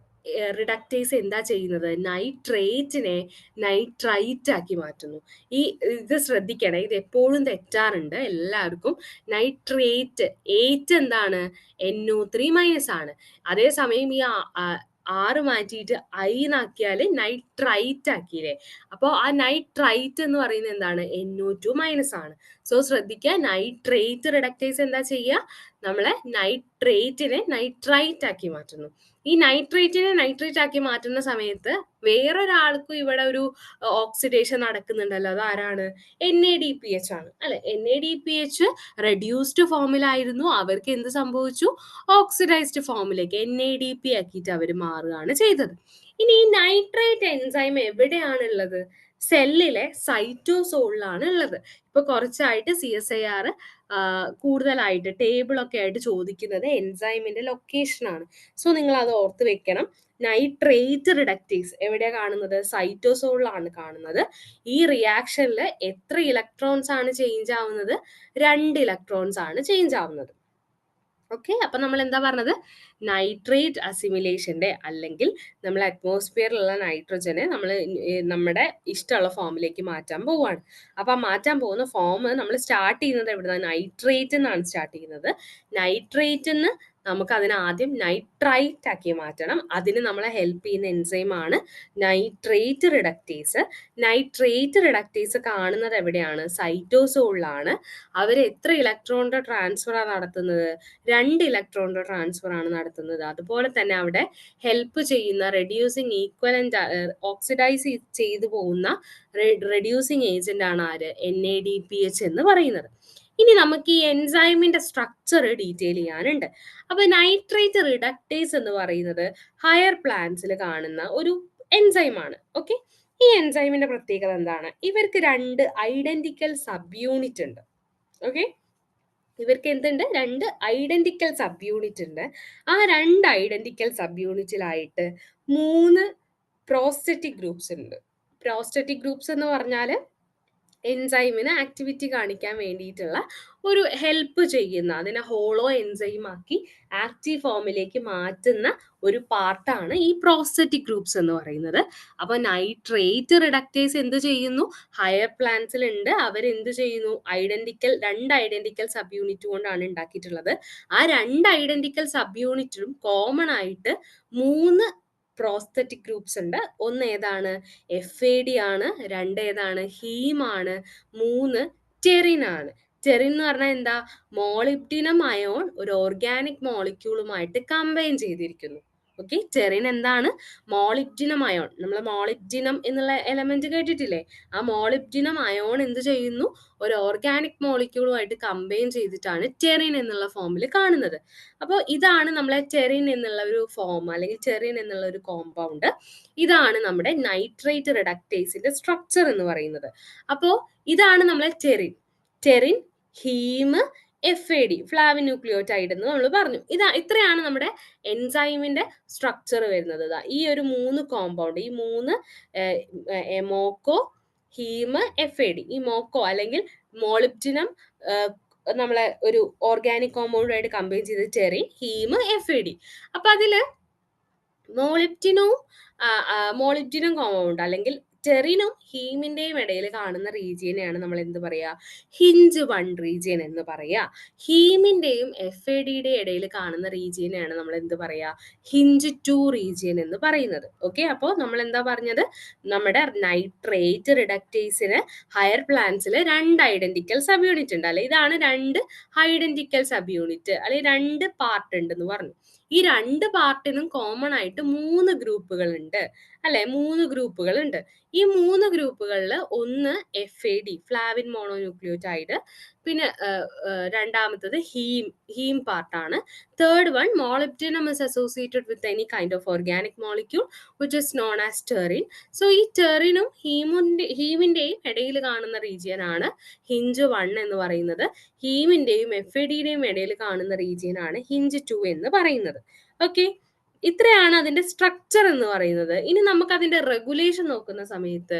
A: റിഡക്റ്റേസ് എന്താ ചെയ്യുന്നത്? നൈട്രേറ്റിനെ നൈട്രൈറ്റ് ആക്കി മാറ്റുന്നു. ഇത് ശ്രദ്ധിക്കണം, ഇത് എപ്പോഴും തെറ്റാറുണ്ട് എല്ലാവർക്കും. നൈട്രേറ്റ്, ഏറ്റ് എന്താണ്? NO3- ആണ്. അതേസമയം ഈ ആറ് മാറ്റിയിട്ട് ഐ എന്നാക്കിയാൽ നൈട്രൈറ്റ് ആക്കിയില്ലേ? അപ്പോൾ ആ നൈട്രൈറ്റ് എന്ന് പറയുന്നത് എന്താണ്? NO2- ആണ്. സോ ശ്രദ്ധിക്കുക, നൈട്രേറ്റ് റിഡക്റ്റേസ് എന്താ ചെയ്യുക? നമ്മളെ നൈട്രേറ്റിനെ നൈട്രൈറ്റ് ആക്കി മാറ്റുന്നു. ഈ നൈട്രേറ്റിനെ നൈട്രേറ്റ് ആക്കി മാറ്റുന്ന സമയത്ത് വേറൊരാൾക്കും ഇവിടെ ഒരു ഓക്സിഡേഷൻ നടക്കുന്നുണ്ടല്ലോ. അത് ആരാണ്? NADPH ആണ്, അല്ലെ? NADPH റെഡ്യൂസ്ഡ് ഫോമിലായിരുന്നു, അവർക്ക് എന്ത് സംഭവിച്ചു? ഓക്സിഡൈസ്ഡ് ഫോമിലേക്ക് NADP ആക്കിയിട്ട് അവർ മാറുകയാണ് ചെയ്തത്. ഇനി ഈ നൈട്രേറ്റ് എൻസൈം എവിടെയാണുള്ളത്? സെല്ലിലെ സൈറ്റോസോളിലാണ് ഉള്ളത്. ഇപ്പൊ കുറച്ചായിട്ട് CSIR കൂടുതലായിട്ട് ടേബിളൊക്കെ ആയിട്ട് ചോദിക്കുന്നത് എൻസൈമിന്റെ ലൊക്കേഷൻ ആണ്. സോ നിങ്ങൾ അത് ഓർത്ത് വെക്കണം. നൈട്രേറ്റ് റിഡക്റ്റേസ് എവിടെയാ കാണുന്നത്? സൈറ്റോസോളിലാണ് കാണുന്നത്. ഈ റിയാക്ഷനിൽ എത്ര ഇലക്ട്രോൺസ് ആണ് ചേഞ്ച് ആവുന്നത്? 2 ഇലക്ട്രോൺസ് ആണ് ചേഞ്ച് ആവുന്നത്. ഓക്കെ, അപ്പൊ നമ്മൾ എന്താ പറഞ്ഞത്? നൈട്രേറ്റ് അസിമിലേഷന്റെ അല്ലെങ്കിൽ നമ്മൾ അറ്റ്മോസ്ഫിയറിലുള്ള നൈട്രജനെ നമ്മൾ നമ്മുടെ ഇഷ്ടമുള്ള ഫോമിലേക്ക് മാറ്റാൻ പോവാണ്. അപ്പൊ മാറ്റാൻ പോകുന്ന ഫോം നമ്മൾ സ്റ്റാർട്ട് ചെയ്യുന്നത് എവിടുന്നാണ്? നൈട്രേറ്റ് എന്നാണ് സ്റ്റാർട്ട് ചെയ്യുന്നത്. നൈട്രേറ്റ് നമുക്ക് അതിനെ ആദ്യം നൈട്രൈറ്റ് ആക്കി മാറ്റണം. അതിന് നമ്മളെ ഹെൽപ്പ് ചെയ്യുന്ന എൻസൈമാണ് നൈട്രേറ്റ് റിഡക്റ്റേസ്. നൈട്രേറ്റ് റിഡക്റ്റേസ് കാണുന്നത് എവിടെയാണ്? സൈറ്റോസോളിലാണ്. അവർ എത്ര ഇലക്ട്രോണിന്റെ ട്രാൻസ്ഫർ ആണ് നടത്തുന്നത്? 2 ഇലക്ട്രോണിന്റെ ട്രാൻസ്ഫർ ആണ് നടത്തുന്നത്. അതുപോലെ തന്നെ അവിടെ ഹെൽപ്പ് ചെയ്യുന്ന റെഡ്യൂസിങ് ഈക്വലന്റ് ഓക്സിഡൈസ് ചെയ്തു പോകുന്ന റെഡ്യൂസിങ് ഏജന്റ് ആണ് ആര്? NADPH എന്ന് പറയുന്നത്. ഇനി നമുക്ക് ഈ എൻസൈമിന്റെ സ്ട്രക്ചർ ഡീറ്റെയിൽ ചെയ്യാനുണ്ട്. അപ്പൊ നൈട്രേറ്റ് റിഡക്റ്റേസ് എന്ന് പറയുന്നത് ഹയർ പ്ലാന്റ്സിൽ കാണുന്ന ഒരു എൻസൈമാണ്. ഓക്കെ, ഈ എൻസൈമിന്റെ പ്രത്യേകത എന്താണ്? ഇവർക്ക് 2 ഐഡന്റിക്കൽ സബ് യൂണിറ്റ് ഉണ്ട്. ഓക്കെ, ഇവർക്ക് എന്തുണ്ട്? 2 ഐഡന്റിക്കൽ സബ് യൂണിറ്റ് ഉണ്ട്. ആ 2 ഐഡന്റിക്കൽ സബ് യൂണിറ്റിലായിട്ട് 3 പ്രോസ്റ്ററ്റിക് ഗ്രൂപ്പ്സ് ഉണ്ട്. പ്രോസ്റ്ററ്റിക് ഗ്രൂപ്പ്സ് എന്ന് പറഞ്ഞാൽ എൻസൈമിന് ആക്ടിവിറ്റി കാണിക്കാൻ വേണ്ടിയിട്ടുള്ള ഒരു ഹെൽപ്പ് ചെയ്യുന്ന, അതിനെ ഹോളോ എൻസൈം ആക്കി ആക്റ്റീവ് ഫോമിലേക്ക് മാറ്റുന്ന ഒരു പാർട്ടാണ് ഈ പ്രോസ്റ്ററ്റിക് ഗ്രൂപ്പ്സ് എന്ന് പറയുന്നത്. അപ്പൊ നൈട്രേറ്റ് റിഡക്റ്റേസ് എന്ത് ചെയ്യുന്നു? ഹയർ പ്ലാന്റ്സിൽ ഉണ്ട്. അവരെന്ത് ചെയ്യുന്നു? രണ്ട് ഐഡന്റിക്കൽ സബ് യൂണിറ്റ് കൊണ്ടാണ് ഉണ്ടാക്കിയിട്ടുള്ളത്. ആ 2 ഐഡന്റിക്കൽ സബ് യൂണിറ്റിലും കോമൺ ആയിട്ട് 3 പ്രോസ്തറ്റിക് ഗ്രൂപ്പ്സ് ഉണ്ട്. ഒന്ന് ഏതാണ്? FAD ആണ്. 2 ഏതാണ്? ഹീം ആണ്. 3 ടെറിൻ ആണ്. ടെറിൻ എന്ന് പറഞ്ഞാൽ എന്താ? മോളിബ്ഡിനം അയോൺ ഒരു ഓർഗാനിക് മോളിക്യൂളുമായിട്ട് കമ്പൈൻ ചെയ്തിരിക്കുന്നു. ഓക്കെ, ടെറിൻ എന്താണ്? Molybdenum ion. നമ്മൾ മോളിബ്ഡിനം എന്നുള്ള എലമെന്റ് കേട്ടിട്ടില്ലേ? ആ മോളിബ്ഡിനം അയോൺ എന്ത് ചെയ്യുന്നു? ഒരു ഓർഗാനിക് മോളിക്യൂളുമായിട്ട് കമ്പൈൻ ചെയ്തിട്ടാണ് ടെറിൻ എന്നുള്ള ഫോമിൽ കാണുന്നത്. അപ്പോൾ ഇതാണ് നമ്മളെ ടെറിൻ എന്നുള്ള ഒരു ഫോം, അല്ലെങ്കിൽ ടെറിൻ എന്നുള്ള ഒരു കോമ്പൗണ്ട്. ഇതാണ് നമ്മുടെ നൈട്രേറ്റ് റിഡക്റ്റേസിന്റെ സ്ട്രക്ചർ എന്ന് പറയുന്നത്. അപ്പോൾ ഇതാണ് നമ്മളെ ടെറിൻ. ടെറിൻ, ഹീം, FAD, ഫ്ലാവിന്യൂക്ലിയോടൈഡ് എന്ന് നമ്മൾ പറഞ്ഞു. ഇത്രയാണ് നമ്മുടെ എൻസൈമിന്റെ സ്ട്രക്ചർ വരുന്നത്. ഈ ഒരു 3 കോമ്പൗണ്ട്, ഈ 3 മോക്കോ, ഹീം, FAD, ഈ മോക്കോ അല്ലെങ്കിൽ മോളിബ്ഡിനം നമ്മളെ ഒരു ഓർഗാനിക് കോമ്പൗണ്ടായിട്ട് കമ്പൈൻ ചെയ്ത് ടെറിൻ, ഹീം, FAD. അപ്പൊ അതില് മോളിബ്ഡിനം കോമ്പൗണ്ട് അല്ലെങ്കിൽ ടെറിനും ഹീമിന്റെയും ഇടയിൽ കാണുന്ന റീജിയനെയാണ് നമ്മൾ എന്ത് പറയാ? ഹിഞ്ച് 1 റീജിയൻ എന്ന് പറയാ. ഹീമിന്റെയും FADയുടെയും ഇടയിൽ കാണുന്ന റീജിയനെയാണ് നമ്മൾ എന്ത് പറയാ? ഹിഞ്ച് 2 റീജിയൻ എന്ന് പറയുന്നത്. ഓക്കെ, അപ്പോൾ നമ്മൾ എന്താ പറഞ്ഞത്? നമ്മുടെ നൈട്രേറ്റ് റിഡക്റ്റേസിന് ഹയർ പ്ലാന്റ്സിൽ 2 ഐഡന്റിക്കൽ സബ് യൂണിറ്റ് ഉണ്ട്, അല്ലെ? ഇതാണ് 2 ഐഡന്റിക്കൽ സബ് യൂണിറ്റ്, അല്ലെ? 2 പാർട്ട് ഉണ്ടെന്ന് പറഞ്ഞു. ഈ 2 പാർട്ടിനും കോമൺ ആയിട്ട് 3 ഗ്രൂപ്പുകൾ ഉണ്ട്, അല്ലെ? 3 ഗ്രൂപ്പുകൾ ഉണ്ട്. ഈ 3 ഗ്രൂപ്പുകളിൽ ഒന്ന് FAD, ഫ്ലാവിൻ മോണോന്യൂക്ലിയോടൈഡ്, പിന്നെ രണ്ടാമത്തത് ഹീം പാർട്ടാണ്. Third one, molybdenum is associated with any kind of organic molecule which is known as Terin. So ഈ ടെറിനും ഹീമിന്റെയും ഇടയിൽ കാണുന്ന റീജിയൻ ആണ് ഹിഞ്ച് 1 എന്ന് പറയുന്നത്. ഹീമിന്റെയും FADയുടെയും ഇടയിൽ കാണുന്ന റീജിയൻ ആണ് ഹിഞ്ച് 2 എന്ന് പറയുന്നത്. ഓക്കെ, ഇത്രയാണ് അതിന്റെ സ്ട്രക്ചർ എന്ന് പറയുന്നത്. ഇനി നമുക്ക് അതിന്റെ റെഗുലേഷൻ നോക്കുന്ന സമയത്ത്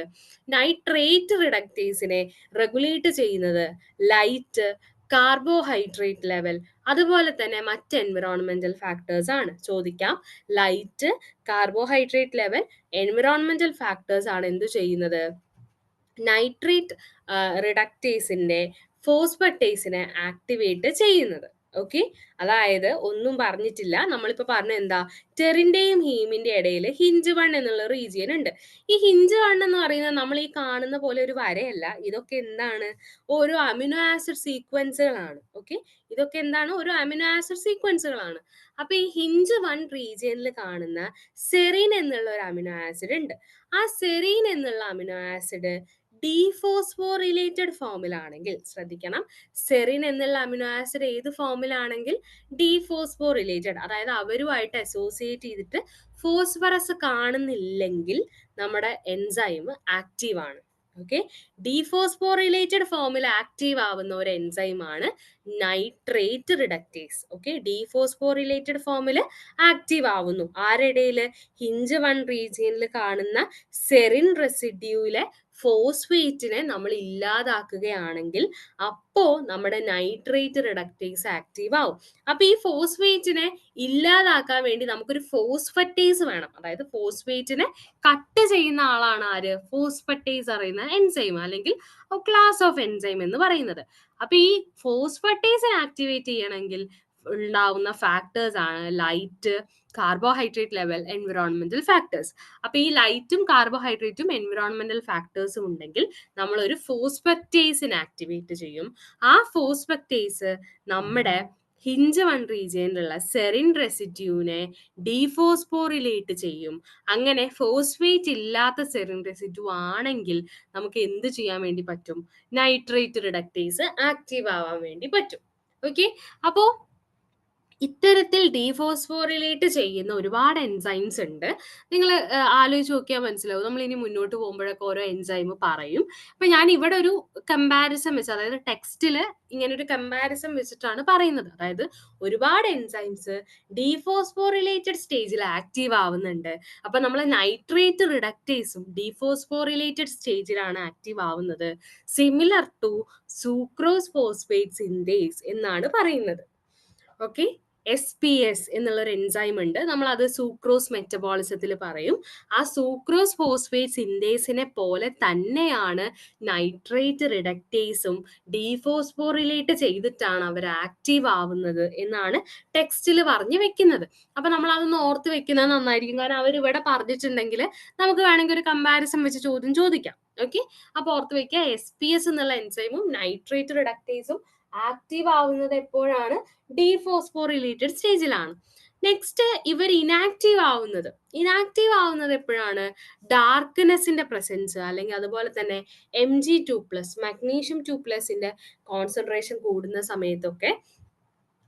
A: നൈട്രേറ്റ് റിഡക്റ്റേസിനെ റെഗുലേറ്റ് ചെയ്യുന്നത് ലൈറ്റ്, കാർബോഹൈഡ്രേറ്റ് ലെവൽ, അതുപോലെ തന്നെ മറ്റ് എൻവിറോൺമെന്റൽ ഫാക്ടേഴ്സ് ആണ്. ചോദിക്കാം, light, carbohydrate level, environmental factors ആണ് എന്ത് ചെയ്യുന്നത്? നൈട്രേറ്റ് റിഡക്റ്റേസിന്റെ ഫോസ്ഫറ്റേസിനെ ആക്ടിവേറ്റ് ചെയ്യുന്നത്. ഓക്കെ, അതായത് ഒന്നും പറഞ്ഞിട്ടില്ല, നമ്മളിപ്പോ പറഞ്ഞ എന്താ? ടെറിന്റെയും ഹീമിന്റെ ഇടയിൽ ഹിഞ്ച് 1 എന്നുള്ള റീജിയൻ ഉണ്ട്. ഈ ഹിഞ്ച് 1 എന്ന് പറയുന്നത് നമ്മൾ ഈ കാണുന്ന പോലെ ഒരു വരയല്ല. ഇതൊക്കെ എന്താണ്? ഓരോ അമിനോ ആസിഡ് സീക്വൻസുകളാണ്. ഓക്കെ, ഇതൊക്കെ എന്താണ്? ഓരോ അമിനോ ആസിഡ് സീക്വൻസുകളാണ്. അപ്പൊ ഈ ഹിഞ്ച് 1 റീജിയനിൽ കാണുന്ന സെറിൻ എന്നുള്ള ഒരു അമിനോ ആസിഡ് ഉണ്ട്. ആ സെറീൻ എന്നുള്ള അമിനോ ആസിഡ് ഡീഫോസ്ഫോറിലേറ്റഡ് ഫോമിലാണെങ്കിൽ, ശ്രദ്ധിക്കണം, സെറിൻ എന്നുള്ള അമിനോ ആസിഡ് ഏത് ഫോമിലാണെങ്കിൽ ഡീഫോസ്ഫോറിലേറ്റഡ്, അതായത് അവരുമായിട്ട് അസോസിയേറ്റ് ചെയ്തിട്ട് ഫോസ്ഫറസ് കാണുന്നില്ലെങ്കിൽ നമ്മുടെ എൻസൈം ആക്റ്റീവ് ആണ്. ഓക്കെ, ഡീഫോസ്ഫോറിലേറ്റഡ് ഫോമിൽ ആക്റ്റീവ് ആവുന്ന ഒരു എൻസൈമാണ് നൈട്രേറ്റ് റിഡക്റ്റേസ്. ഓക്കെ, ഡീഫോസ്ഫോറിലേറ്റഡ് ഫോമിൽ ആക്റ്റീവ് ആവുന്നു. ആരുടെയില്? ഹിഞ്ച് 1 റീജിയനിൽ കാണുന്ന സെറിൻ റെസിഡ്യൂവിലെ ഫോസ്ഫേറ്റിനെ നമ്മൾ ഇല്ലാതാക്കുകയാണെങ്കിൽ അപ്പോ നമ്മുടെ നൈട്രേറ്റ് റിഡക്റ്റേസ് ആക്റ്റീവ് ആവും. അപ്പൊ ഈ ഫോസ്ഫേറ്റിനെ ഇല്ലാതാക്കാൻ വേണ്ടി നമുക്കൊരു ഫോസ്ഫറ്റേസ് വേണം. അതായത് ഫോസ്ഫേറ്റിനെ കട്ട് ചെയ്യുന്ന ആളാണ് ആര്? ഫോസ്ഫറ്റേസ് അറിയുന്ന എൻസൈം, അല്ലെങ്കിൽ ക്ലാസ് ഓഫ് എൻസൈം എന്ന് പറയുന്നത്. അപ്പൊ ഈ ഫോസ്ഫറ്റേസിനെ ആക്ടിവേറ്റ് ചെയ്യണമെങ്കിൽ ഉണ്ടാവുന്ന ഫാക്ടേഴ്സ് ആണ് light, carbohydrate level, environmental factors. അപ്പൊ ഈ ലൈറ്റും കാർബോഹൈഡ്രേറ്റും എൻവിറോൺമെന്റൽ ഫാക്ടേഴ്സും ഉണ്ടെങ്കിൽ നമ്മൾ ഒരു ഫോസ്ഫറ്റേസിനെ ആക്ടിവേറ്റ് ചെയ്യും. ആ ഫോസ്ഫറ്റേസ് നമ്മുടെ ഹിഞ്ച് 1 റീജിയനിലുള്ള സെറിൻ റെസിഡ്യൂവിനെ ഡീഫോസ്ഫോറിലേറ്റ് ചെയ്യും. അങ്ങനെ ഫോസ്ഫേറ്റ് ഇല്ലാത്ത സെറിൻ റെസിഡ്യൂ ആണെങ്കിൽ നമുക്ക് എന്ത് ചെയ്യാൻ വേണ്ടി പറ്റും? നൈട്രേറ്റ് റിഡക്റ്റേസ് ആക്റ്റീവ് ആവാൻ വേണ്ടി പറ്റും. ഓക്കെ, അപ്പോ ഇത്തരത്തിൽ ഡീഫോസ്ഫോറിലേറ്റ് ചെയ്യുന്ന ഒരുപാട് എൻസൈംസ് ഉണ്ട്. നിങ്ങൾ ആലോചിച്ച് നോക്കിയാൽ മനസ്സിലാവും. നമ്മൾ ഇനി മുന്നോട്ട് പോകുമ്പോഴൊക്കെ ഓരോ എൻസൈം പറയും. അപ്പൊ ഞാൻ ഇവിടെ ഒരു കമ്പാരിസൺ വെച്ച്, അതായത് ടെക്സ്റ്റിൽ ഇങ്ങനെ ഒരു കമ്പാരിസൺ വെച്ചിട്ടാണ് പറയുന്നത്. അതായത് ഒരുപാട് എൻസൈംസ് ഡീഫോസ്ഫോറിലേറ്റഡ് സ്റ്റേജിൽ ആക്റ്റീവ് ആവുന്നുണ്ട്. അപ്പൊ നമ്മൾ നൈട്രേറ്റ് റിഡക്റ്റേസും ഡീഫോസ്ഫോറിലേറ്റഡ് സ്റ്റേജിലാണ് ആക്റ്റീവ് ആവുന്നത്. Similar to sucrose phosphate synthase എന്നാണ് പറയുന്നത്. ഓക്കെ, SPS എന്നുള്ളൊരു എൻസൈം ഉണ്ട്. നമ്മൾ അത് സൂക്രോസ് മെറ്റബോളിസത്തിൽ പറയും. ആ സൂക്രോസ് ഫോസ്ഫേറ്റ് സിന്തേസിനെ പോലെ തന്നെയാണ് നൈട്രേറ്റ് റിഡക്റ്റേസും ഡീഫോസ്ഫോറിലേറ്റ് ചെയ്തിട്ടാണ് അവർ ആക്റ്റീവ് ആവുന്നത് എന്നാണ് ടെക്സ്റ്റിൽ പറഞ്ഞു വെക്കുന്നത്. അപ്പൊ നമ്മൾ അതൊന്ന് ഓർത്ത് വെക്കുന്നത് നന്നായിരിക്കും. കാരണം അവർ ഇവിടെ പറഞ്ഞിട്ടുണ്ടെങ്കിൽ നമുക്ക് വേണമെങ്കിൽ ഒരു കമ്പാരിസൺ വെച്ച് ചോദ്യം ചോദിക്കാം. ഓക്കെ, അപ്പൊ ഓർത്ത് വെക്കുക, SPS എന്നുള്ള എൻസൈമും നൈട്രേറ്റ് റിഡക്റ്റേസും ആക്റ്റീവ് ആവുന്നത് എപ്പോഴാണ്? ഡീഫോസ്ഫോറിലേറ്റഡ് സ്റ്റേജിലാണ്. നെക്സ്റ്റ്, ഇവർ ഇനാക്റ്റീവ് ആവുന്നത് എപ്പോഴാണ്? ഡാർക്ക്നെസിന്റെ പ്രസൻസ് അല്ലെങ്കിൽ അതുപോലെ തന്നെ Mg2+, മഗ്നീഷ്യം 2+ന്റെ കോൺസെൻട്രേഷൻ കൂടുന്ന സമയത്തൊക്കെ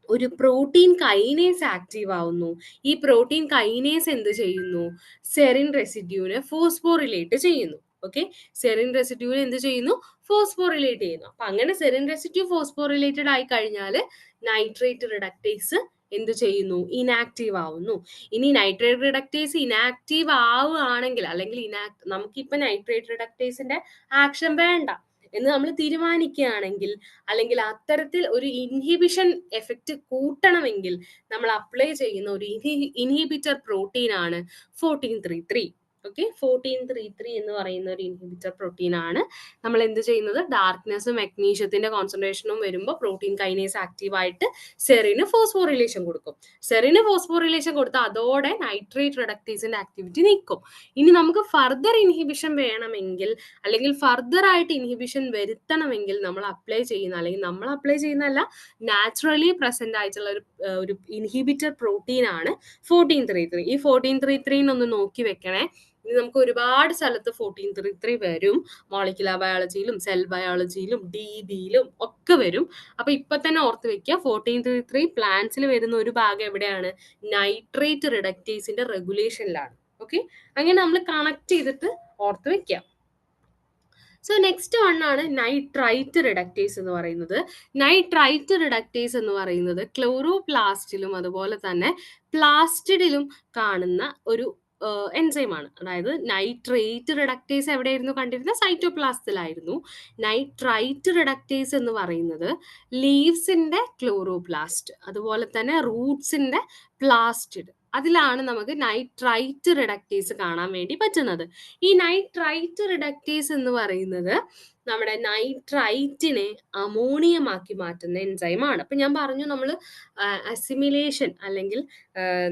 A: ഒരു പ്രോട്ടീൻ കൈനേസ് ആക്റ്റീവ് ആവുന്നു. ഈ പ്രോട്ടീൻ കൈനേസ് എന്ത് ചെയ്യുന്നു? സെറിൻ റെസിഡ്യൂവിനെ ഫോസ്ഫോറിലേറ്റ് ചെയ്യുന്നു. ഓക്കെ, സെറിൻ റെസിഡ്യൂവിനെ എന്ത് ചെയ്യുന്നു? ഫോസ്ഫോറിലേറ്റ് ചെയ്യുന്നു. അപ്പൊ അങ്ങനെ സെറിൻ റെസിഡ്യൂ ഫോസ്ഫോറിലേറ്റഡ് ആയി കഴിഞ്ഞാൽ നൈട്രേറ്റ് റിഡക്റ്റേസ് എന്ത് ചെയ്യുന്നു? ഇനാക്റ്റീവ് ആവുന്നു. ഇനി നൈട്രേറ്റ് റിഡക്റ്റേസ് ഇനാക്റ്റീവ് ആവുകയാണെങ്കിൽ, അല്ലെങ്കിൽ നമുക്കിപ്പോ നൈട്രേറ്റ് റിഡക്റ്റേസിന്റെ ആക്ഷൻ വേണ്ട എന്ന് നമ്മൾ തീരുമാനിക്കുകയാണെങ്കിൽ, അല്ലെങ്കിൽ അത്തരത്തിൽ ഒരു ഇൻഹിബിഷൻ എഫക്റ്റ് കൂട്ടണമെങ്കിൽ നമ്മൾ അപ്ലൈ ചെയ്യുന്ന ഒരു ഇൻഹിബിറ്റർ പ്രോട്ടീൻ ആണ് 1433. ഓക്കെ, 1433 എന്ന് പറയുന്ന ഒരു ഇൻഹിബിറ്റർ പ്രോട്ടീൻ ആണ് നമ്മൾ എന്ത് ചെയ്യുന്നത്? ഡാർക്ക്നെസ്സും മഗ്നീഷ്യത്തിന്റെ കോൺസെൻട്രേഷനും വരുമ്പോൾ പ്രോട്ടീൻ കൈനേസ് ആക്റ്റീവ് ആയിട്ട് സെറിന് ഫോസ്ഫോറിലേഷൻ കൊടുക്കും. സെറിന് ഫോസ്ഫോറിലേഷൻ കൊടുത്താൽ അതോടെ നൈട്രേറ്റ് റിഡക്റ്റേസിന്റെ ആക്ടിവിറ്റി നിൽക്കും. ഇനി നമുക്ക് ഫർദർ ഇൻഹിബിഷൻ വേണമെങ്കിൽ, അല്ലെങ്കിൽ ഫർദർ ആയിട്ട് ഇൻഹിബിഷൻ വരുത്തണമെങ്കിൽ നമ്മൾ അപ്ലൈ ചെയ്യുന്നതല്ല, നാച്ചുറലി പ്രസന്റ് ആയിട്ടുള്ള ഒരു ഇൻഹിബിറ്റർ പ്രോട്ടീൻ ആണ് 1433. ഈ 1433 ഒന്ന് നോക്കി വെക്കണേ. ഇനി നമുക്ക് ഒരുപാട് സ്ഥലത്ത് 1433 വരും. മോളിക്കുലർ ബയോളജിയിലും സെൽ ബയോളജിയിലും DBയിലും ഒക്കെ വരും. അപ്പൊ ഇപ്പൊ തന്നെ ഓർത്ത് വെക്കുക, 1433 പ്ലാന്റ്സിൽ വരുന്ന ഒരു ഭാഗം എവിടെയാണ്? നൈട്രേറ്റ് റിഡക്റ്റേസിന്റെ റെഗുലേഷനിലാണ്. ഓക്കെ, അങ്ങനെ നമ്മൾ കണക്ട് ചെയ്തിട്ട് ഓർത്ത് വെക്കുക. സോ നെക്സ്റ്റ് വൺ ആണ് നൈട്രൈറ്റ് റിഡക്റ്റേസ് എന്ന് പറയുന്നത്. നൈട്രൈറ്റ് റിഡക്റ്റേസ് എന്ന് പറയുന്നത് ക്ലോറോപ്ലാസ്റ്റിലും അതുപോലെ തന്നെ പ്ലാസ്റ്റിഡിലും കാണുന്ന ഒരു എൻസൈമാണ്. അതായത് നൈട്രേറ്റ് റിഡക്റ്റേസ് എവിടെയായിരുന്നു കണ്ടിരുന്നത്? സൈറ്റോപ്ലാസ്റ്റിലായിരുന്നു. നൈട്രൈറ്റ് റിഡക്റ്റേസ് എന്ന് പറയുന്നത് ലീവ്സിന്റെ ക്ലോറോപ്ലാസ്റ്റ്, അതുപോലെ തന്നെ റൂട്ട്സിന്റെ പ്ലാസ്റ്റിഡ്, അതിലാണ് നമുക്ക് നൈട്രൈറ്റ് റിഡക്റ്റേസ് കാണാൻ വേണ്ടി പറ്റുന്നത്. ഈ നൈട്രൈറ്റ് റിഡക്റ്റേസ് എന്ന് പറയുന്നത് നമ്മുടെ നൈട്രൈറ്റിനെ അമോണിയമാക്കി മാറ്റുന്ന എൻസൈമാണ്. അപ്പൊ ഞാൻ പറഞ്ഞു, നമ്മൾ അസിമിലേഷൻ അല്ലെങ്കിൽ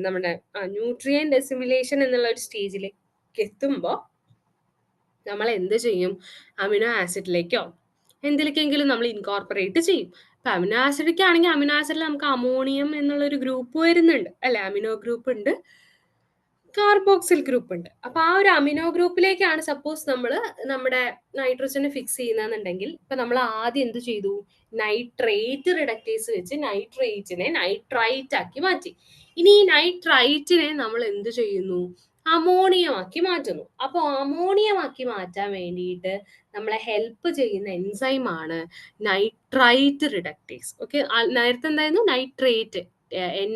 A: നമ്മുടെ ന്യൂട്രിയന്റ് അസിമിലേഷൻ എന്നുള്ള ഒരു സ്റ്റേജിലേക്ക് എത്തുമ്പോൾ നമ്മൾ എന്ത് ചെയ്യും? അമിനോ ആസിഡിലേക്കോ എന്തിലേക്കെങ്കിലും നമ്മൾ ഇൻകോർപ്പറേറ്റ് ചെയ്യും. ഇപ്പൊ അമിനോ ആസിഡിക്ക് ആണെങ്കിൽ അമിനോ ആസിഡിൽ നമുക്ക് അമോണിയം എന്നുള്ള ഒരു ഗ്രൂപ്പ് വരുന്നുണ്ട് അല്ലെ? അമിനോ ഗ്രൂപ്പ് ഉണ്ട്, കാർബോക്സിൽ ഗ്രൂപ്പ് ഉണ്ട്. അപ്പൊ ആ ഒരു അമിനോ ഗ്രൂപ്പിലേക്കാണ് സപ്പോസ് നമ്മൾ നമ്മുടെ നൈട്രജനെ ഫിക്സ് ചെയ്യുന്നതെന്നുണ്ടെങ്കിൽ, ഇപ്പൊ നമ്മൾ ആദ്യം എന്ത് ചെയ്തു? നൈട്രേറ്റ് റിഡക്റ്റേസ് വെച്ച് നൈട്രേറ്റിനെ നൈട്രൈറ്റ് ആക്കി മാറ്റി. ഇനി ഈ നൈട്രൈറ്റിനെ നമ്മൾ എന്ത് ചെയ്യുന്നു? അമോണിയമാക്കി മാറ്റുന്നു. അപ്പൊ അമോണിയമാക്കി മാറ്റാൻ വേണ്ടിയിട്ട് നമ്മളെ ഹെൽപ്പ് ചെയ്യുന്ന എൻസൈമാണ് നൈട്രൈറ്റ് റിഡക്റ്റേസ്. ഓക്കെ, നേരത്തെ എന്തായിരുന്നു? നൈട്രേറ്റ്,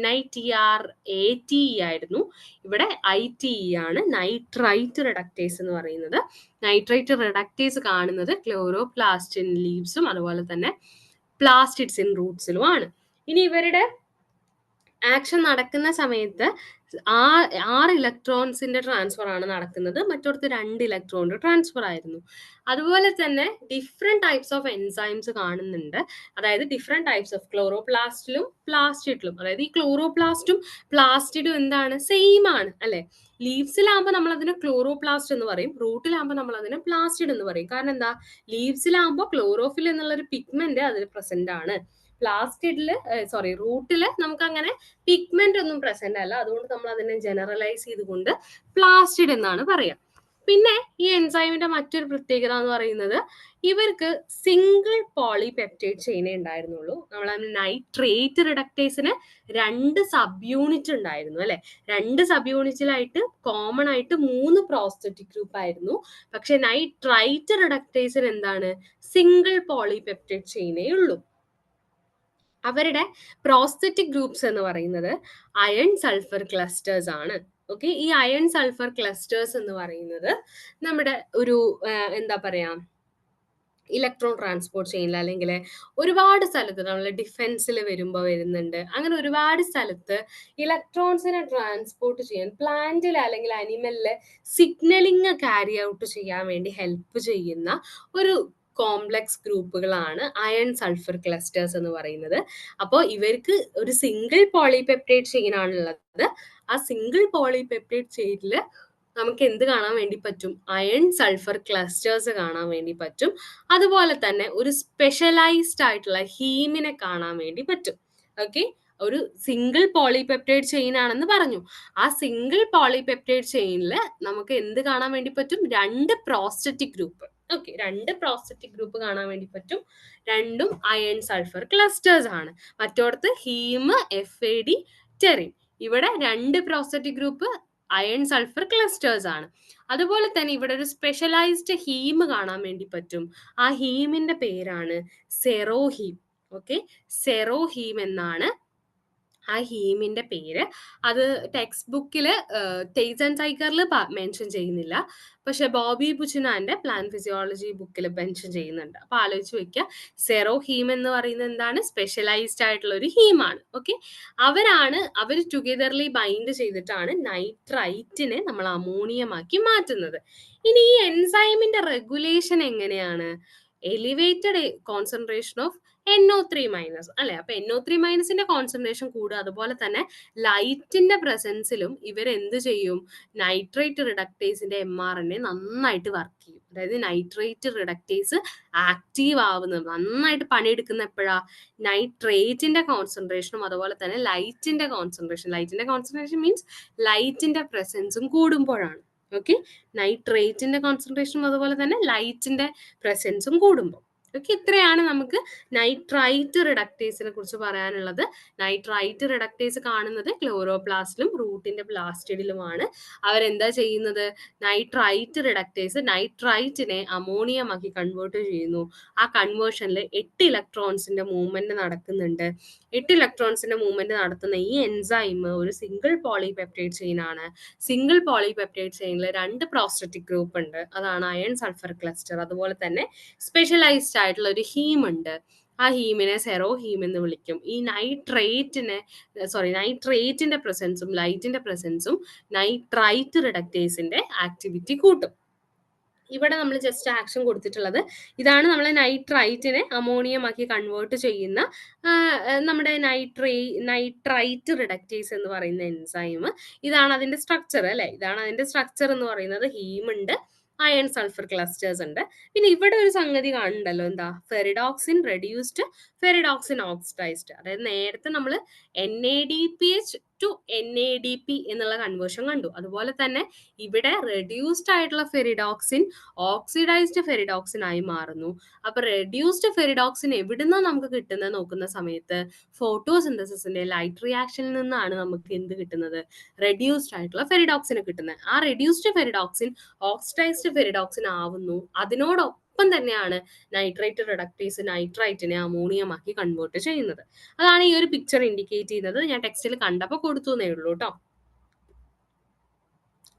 A: NITRATE ആയിരുന്നു. ഇവിടെ ITE ആണ് നൈട്രൈറ്റ് റിഡക്റ്റേസ് എന്ന് പറയുന്നത്. നൈട്രൈറ്റ് റിഡക്റ്റേസ് കാണുന്നത് ക്ലോറോപ്ലാസ്റ്റിൻ ലീവ്സും അതുപോലെ തന്നെ പ്ലാസ്റ്റിഡ്സ് ഇൻ റൂട്ട്സിലുമാണ്. ഇനി ഇവരുടെ ആക്ഷൻ നടക്കുന്ന സമയത്ത് 6 ഇലക്ട്രോൺസിന്റെ ട്രാൻസ്ഫർ ആണ് നടക്കുന്നത്. മറ്റൊരുത്ത് 2 ഇലക്ട്രോണിന്റെ ട്രാൻസ്ഫർ ആയിരുന്നു. അതുപോലെ തന്നെ ഡിഫറെന്റ് ടൈപ്സ് ഓഫ് എൻസൈംസ് കാണുന്നുണ്ട്. അതായത് ഡിഫറെന്റ് ടൈപ്സ് ഓഫ് ക്ലോറോപ്ലാസ്റ്റിലും പ്ലാസ്റ്റിഡിലും. അതായത് ഈ ക്ലോറോപ്ലാസ്റ്റും പ്ലാസ്റ്റിഡും എന്താണ്? സെയിം ആണ് അല്ലെ? ലീവ്സിലാകുമ്പോൾ നമ്മൾ അതിന് ക്ലോറോപ്ലാസ്റ്റ് എന്ന് പറയും, റൂട്ടിലാകുമ്പോൾ നമ്മൾ അതിന് പ്ലാസ്റ്റിഡ് എന്ന് പറയും. കാരണം എന്താ? ലീവ്സിലാകുമ്പോൾ ക്ലോറോഫിൽ എന്നുള്ള ഒരു പിഗ്മെന്റ് അതിൽ പ്രസന്റ് ആണ്. റൂട്ടില് നമുക്ക് അങ്ങനെ പിഗ്മെന്റ് ഒന്നും പ്രസന്റ് അല്ല. അതുകൊണ്ട് നമ്മൾ അതിനെ ജനറലൈസ് ചെയ്തുകൊണ്ട് പ്ലാസ്റ്റിഡ് എന്നാണ് പറയാം. പിന്നെ ഈ എൻസൈമിന്റെ മറ്റൊരു പ്രത്യേകത എന്ന് പറയുന്നത് ഇവർക്ക് സിംഗിൾ പോളിപെപ്റ്റൈഡ് ചെയിനേ ഉണ്ടായിരുന്നുള്ളൂ. നമ്മൾ നൈട്രേറ്റ് റിഡക്ടേസിന് 2 സബ് യൂണിറ്റ് ഉണ്ടായിരുന്നു അല്ലെ. 2 സബ് യൂണിറ്റിലായിട്ട് കോമൺ ആയിട്ട് 3 പ്രോസ്തറ്റിക് ഗ്രൂപ്പ് ആയിരുന്നു. പക്ഷെ നൈട്രൈറ്റ് റിഡക്ടേസിന് എന്താണ് സിംഗിൾ പോളിപെപ്റ്റൈഡ് ചെയിനേ ഉള്ളൂ. അവരുടെ പ്രോസ്തറ്റിക് ഗ്രൂപ്പ്സ് എന്ന് പറയുന്നത് അയൺ സൾഫർ ക്ലസ്റ്റേഴ്സ് ആണ്. ഓക്കെ, ഈ അയൺ സൾഫർ ക്ലസ്റ്റേഴ്സ് എന്ന് പറയുന്നത് നമ്മുടെ ഒരു എന്താ പറയാ ഇലക്ട്രോൺ ട്രാൻസ്പോർട്ട് ചെയിനിൽ അല്ലെങ്കിൽ ഒരുപാട് സ്ഥലത്ത് നമ്മൾ ഡിഫൻസിൽ വരുമ്പോൾ വരുന്നുണ്ട്. അങ്ങനെ ഒരുപാട് സ്ഥലത്ത് ഇലക്ട്രോൺസിനെ ട്രാൻസ്പോർട്ട് ചെയ്യാൻ പ്ലാന്റിൽ അല്ലെങ്കിൽ അനിമലില് സിഗ്നലിംഗ് ക്യാരി ഔട്ട് ചെയ്യാൻ വേണ്ടി ഹെൽപ്പ് ചെയ്യുന്ന ഒരു കോംപ്ലക്സ് ഗ്രൂപ്പുകളാണ് അയൺ സൾഫർ ക്ലസ്റ്റേഴ്സ് എന്ന് പറയുന്നത്. അപ്പോൾ ഇവർക്ക് ഒരു സിംഗിൾ പോളിപെപ്റ്റൈഡ് ചെയിൻ ആണുള്ളത്. ആ സിംഗിൾ പോളിപെപ്റ്റൈഡ് ചെയിനിൽ നമുക്ക് എന്ത് കാണാൻ വേണ്ടി പറ്റും? അയൺ സൾഫർ ക്ലസ്റ്റേഴ്സ് കാണാൻ വേണ്ടി പറ്റും. അതുപോലെ തന്നെ ഒരു സ്പെഷ്യലൈസ്ഡ് ആയിട്ടുള്ള ഹീമിനെ കാണാൻ വേണ്ടി പറ്റും. ഓക്കെ, ഒരു സിംഗിൾ പോളിപെപ്റ്റൈഡ് ചെയിൻ ആണെന്ന് പറഞ്ഞു. ആ സിംഗിൾ പോളിപെപ്റ്റൈഡ് ചെയിനിൽ നമുക്ക് എന്ത് കാണാൻ വേണ്ടി പറ്റും? 2 prosthetic group. Okay, 2 prosthetic group കാണാൻ വേണ്ടി പറ്റും. രണ്ടും അയൺ സൾഫർ ക്ലസ്റ്റേഴ്സ് ആണ്. മറ്റോടത്ത് ഹീം, FAD, ടെറിൻ. ഇവിടെ 2 prosthetic group iron sulphur clusters ആണ്. അതുപോലെ തന്നെ ഇവിടെ ഒരു സ്പെഷ്യലൈസ്ഡ് ഹീം കാണാൻ വേണ്ടി പറ്റും. ആ ഹീമിന്റെ പേരാണ് സെറോഹീം. ഓക്കെ, സെറോഹീം എന്നാണ് ആ ഹീമിന്റെ പേര്. അത് ടെക്സ്റ്റ് ബുക്കിൽ ടേസ് ആൻഡ് സൈക്കറിൽ മെൻഷൻ ചെയ്യുന്നില്ല, പക്ഷെ ബോബി ബുച്ചിനാന്റെ പ്ലാൻ ഫിസിയോളജി ബുക്കിൽ മെൻഷൻ ചെയ്യുന്നുണ്ട്. അപ്പൊ ആലോചിച്ച് വെക്കുക, സെറോ ഹീം എന്ന് പറയുന്നത് എന്താണ്? സ്പെഷ്യലൈസ്ഡ് ആയിട്ടുള്ള ഒരു ഹീമാണ്. ഓക്കെ, അവർ ടുഗെദർലി ബൈൻഡ് ചെയ്തിട്ടാണ് നൈട്രൈറ്റിനെ നമ്മൾ അമോണിയമാക്കി മാറ്റുന്നത്. ഇനി ഈ എൻസൈമിന്റെ റെഗുലേഷൻ എങ്ങനെയാണ്? Elevated concentration of NO3 minus അല്ലെ. അപ്പൊ NO3 മൈനസിന്റെ കോൺസെൻട്രേഷൻ കൂടുക. അതുപോലെ തന്നെ ലൈറ്റിന്റെ പ്രസൻസിലും ഇവർ എന്ത് ചെയ്യും? നൈട്രേറ്റ് റിഡക്ടേസിന്റെ mRNA നന്നായിട്ട് വർക്ക് ചെയ്യും. അതായത് നൈട്രേറ്റ് റിഡക്ടേസ് ആക്റ്റീവ് ആവുന്നത്, നന്നായിട്ട് പണിയെടുക്കുന്ന എപ്പോഴാ? നൈട്രേറ്റിന്റെ കോൺസെൻട്രേഷനും അതുപോലെ തന്നെ ലൈറ്റിന്റെ കോൺസെൻട്രേഷൻ മീൻസ് ലൈറ്റിന്റെ പ്രസൻസും കൂടുമ്പോഴാണ്. ഓക്കെ, നൈട്രേറ്റിന്റെ കോൺസെൻട്രേഷനും അതുപോലെ തന്നെ ലൈറ്റിന്റെ പ്രസൻസും കൂടുമ്പോൾ. ഓക്കെ, ഇത്രയാണ് നമുക്ക് നൈട്രൈറ്റ് റിഡക്ടേസിനെ കുറിച്ച് പറയാനുള്ളത്. നൈട്രൈറ്റ് റിഡക്ടേസ് കാണുന്നത് ക്ലോറോപ്ലാസ്റ്റിലും റൂട്ടിന്റെ പ്ലാസ്റ്റിഡിലുമാണ്. അവരെന്താ ചെയ്യുന്നത്? നൈട്രൈറ്റ് റിഡക്ടേസ് നൈട്രൈറ്റിനെ അമോണിയമാക്കി കൺവേർട്ട് ചെയ്യുന്നു. ആ കൺവേർഷനിൽ 8 ഇലക്ട്രോൺസിന്റെ മൂവ്മെന്റ് നടക്കുന്നുണ്ട്. 8 ഇലക്ട്രോൺസിന്റെ മൂവ്മെന്റ് നടത്തുന്ന ഈ എൻസൈം ഒരു സിംഗിൾ പോളിപെപ്റ്റൈഡ് ചെയിൻ ആണ്. സിംഗിൾ പോളിപെപ്റ്റൈഡ് ചെയിനിൽ 2 പ്രോസ്തറ്റിക് ഗ്രൂപ്പ് ഉണ്ട്. അതാണ് അയൺ സൾഫർ ക്ലസ്റ്റർ. അതുപോലെ തന്നെ സ്പെഷ്യലൈസ്ഡ് ആയിട്ടുള്ള ഒരു ഹീം ഉണ്ട്. ആ ഹീമിനെ സെറോ ഹീം എന്ന് വിളിക്കും. ഈ നൈട്രേറ്റിന്റെ പ്രസൻസും ലൈറ്റിന്റെ പ്രസൻസും നൈട്രൈറ്റ് റിഡക്ടേസിന്റെ ആക്ടിവിറ്റി കൂട്ടും. ഇവിടെ നമ്മൾ ജസ്റ്റ് ആക്ഷൻ കൊടുത്തിട്ടുള്ളത് ഇതാണ്. നമ്മൾ നൈട്രൈറ്റിനെ അമോണിയമാക്കി കൺവേർട്ട് ചെയ്യുന്ന നമ്മുടെ നൈട്രൈറ്റ് റിഡക്ടേസ് എന്ന് പറയുന്ന എൻസൈം. ഇതാണ് അതിന്റെ സ്ട്രക്ചർ അല്ലെ. ഇതാണ് അതിന്റെ സ്ട്രക്ചർ എന്ന് പറയുന്നത്. ഹീം ഉണ്ട്, അയൺ സൾഫർ ക്ലസ്റ്റേഴ്സ് ഉണ്ട്. പിന്നെ ഇവിടെ ഒരു സംഗതി കാണുന്നുണ്ടല്ലോ, എന്താ? ഫെറിഡോക്സിൻ റെഡ്യൂസ്ഡ്, ഫെറിഡോക്സിൻ ഓക്സിഡൈസ്ഡ്. അതായത് നേരത്തെ നമ്മൾ NADPH ടു NADP എന്നുള്ള കൺവേർഷൻ കണ്ടു. അതുപോലെ തന്നെ ഇവിടെ റെഡ്യൂസ്ഡ് ആയിട്ടുള്ള ഫെറിഡോക്സിൻ ഓക്സിഡൈസ്ഡ് ഫെറിഡോക്സിൻ ആയി മാറുന്നു. അപ്പൊ റെഡ്യൂസ്ഡ് ഫെറിഡോക്സിൻ എവിടുന്നാ നമുക്ക് കിട്ടുന്നത് നോക്കുന്ന സമയത്ത് ഫോട്ടോസിന്തസിന്റെ ലൈറ്റ് റിയാക്ഷനിൽ നിന്നാണ് നമുക്ക് എന്ത് കിട്ടുന്നത്? റെഡ്യൂസ്ഡ് ആയിട്ടുള്ള ഫെറിഡോക്സിന് കിട്ടുന്നത്. ആ റെഡ്യൂസ്ഡ് ഫെറിഡോക്സിൻ ഓക്സിഡൈസ്ഡ് ഫെറിഡോക്സിൻ ആവുന്നു. അതിനോടൊപ്പം തന്നെയാണ് നൈട്രേറ്റ് റിഡക്ടേസ് നൈട്രൈറ്റിനെ അമോണിയമാക്കി കൺവേർട്ട് ചെയ്യുന്നത്. അതാണ് ഈ ഒരു പിക്ചർ ഇൻഡിക്കേറ്റ് ചെയ്യുന്നത്. ഞാൻ ടെക്സ്റ്റിൽ കണ്ടപ്പോൾ കൊടുത്തു എന്നേ ഉള്ളൂ കേട്ടോ.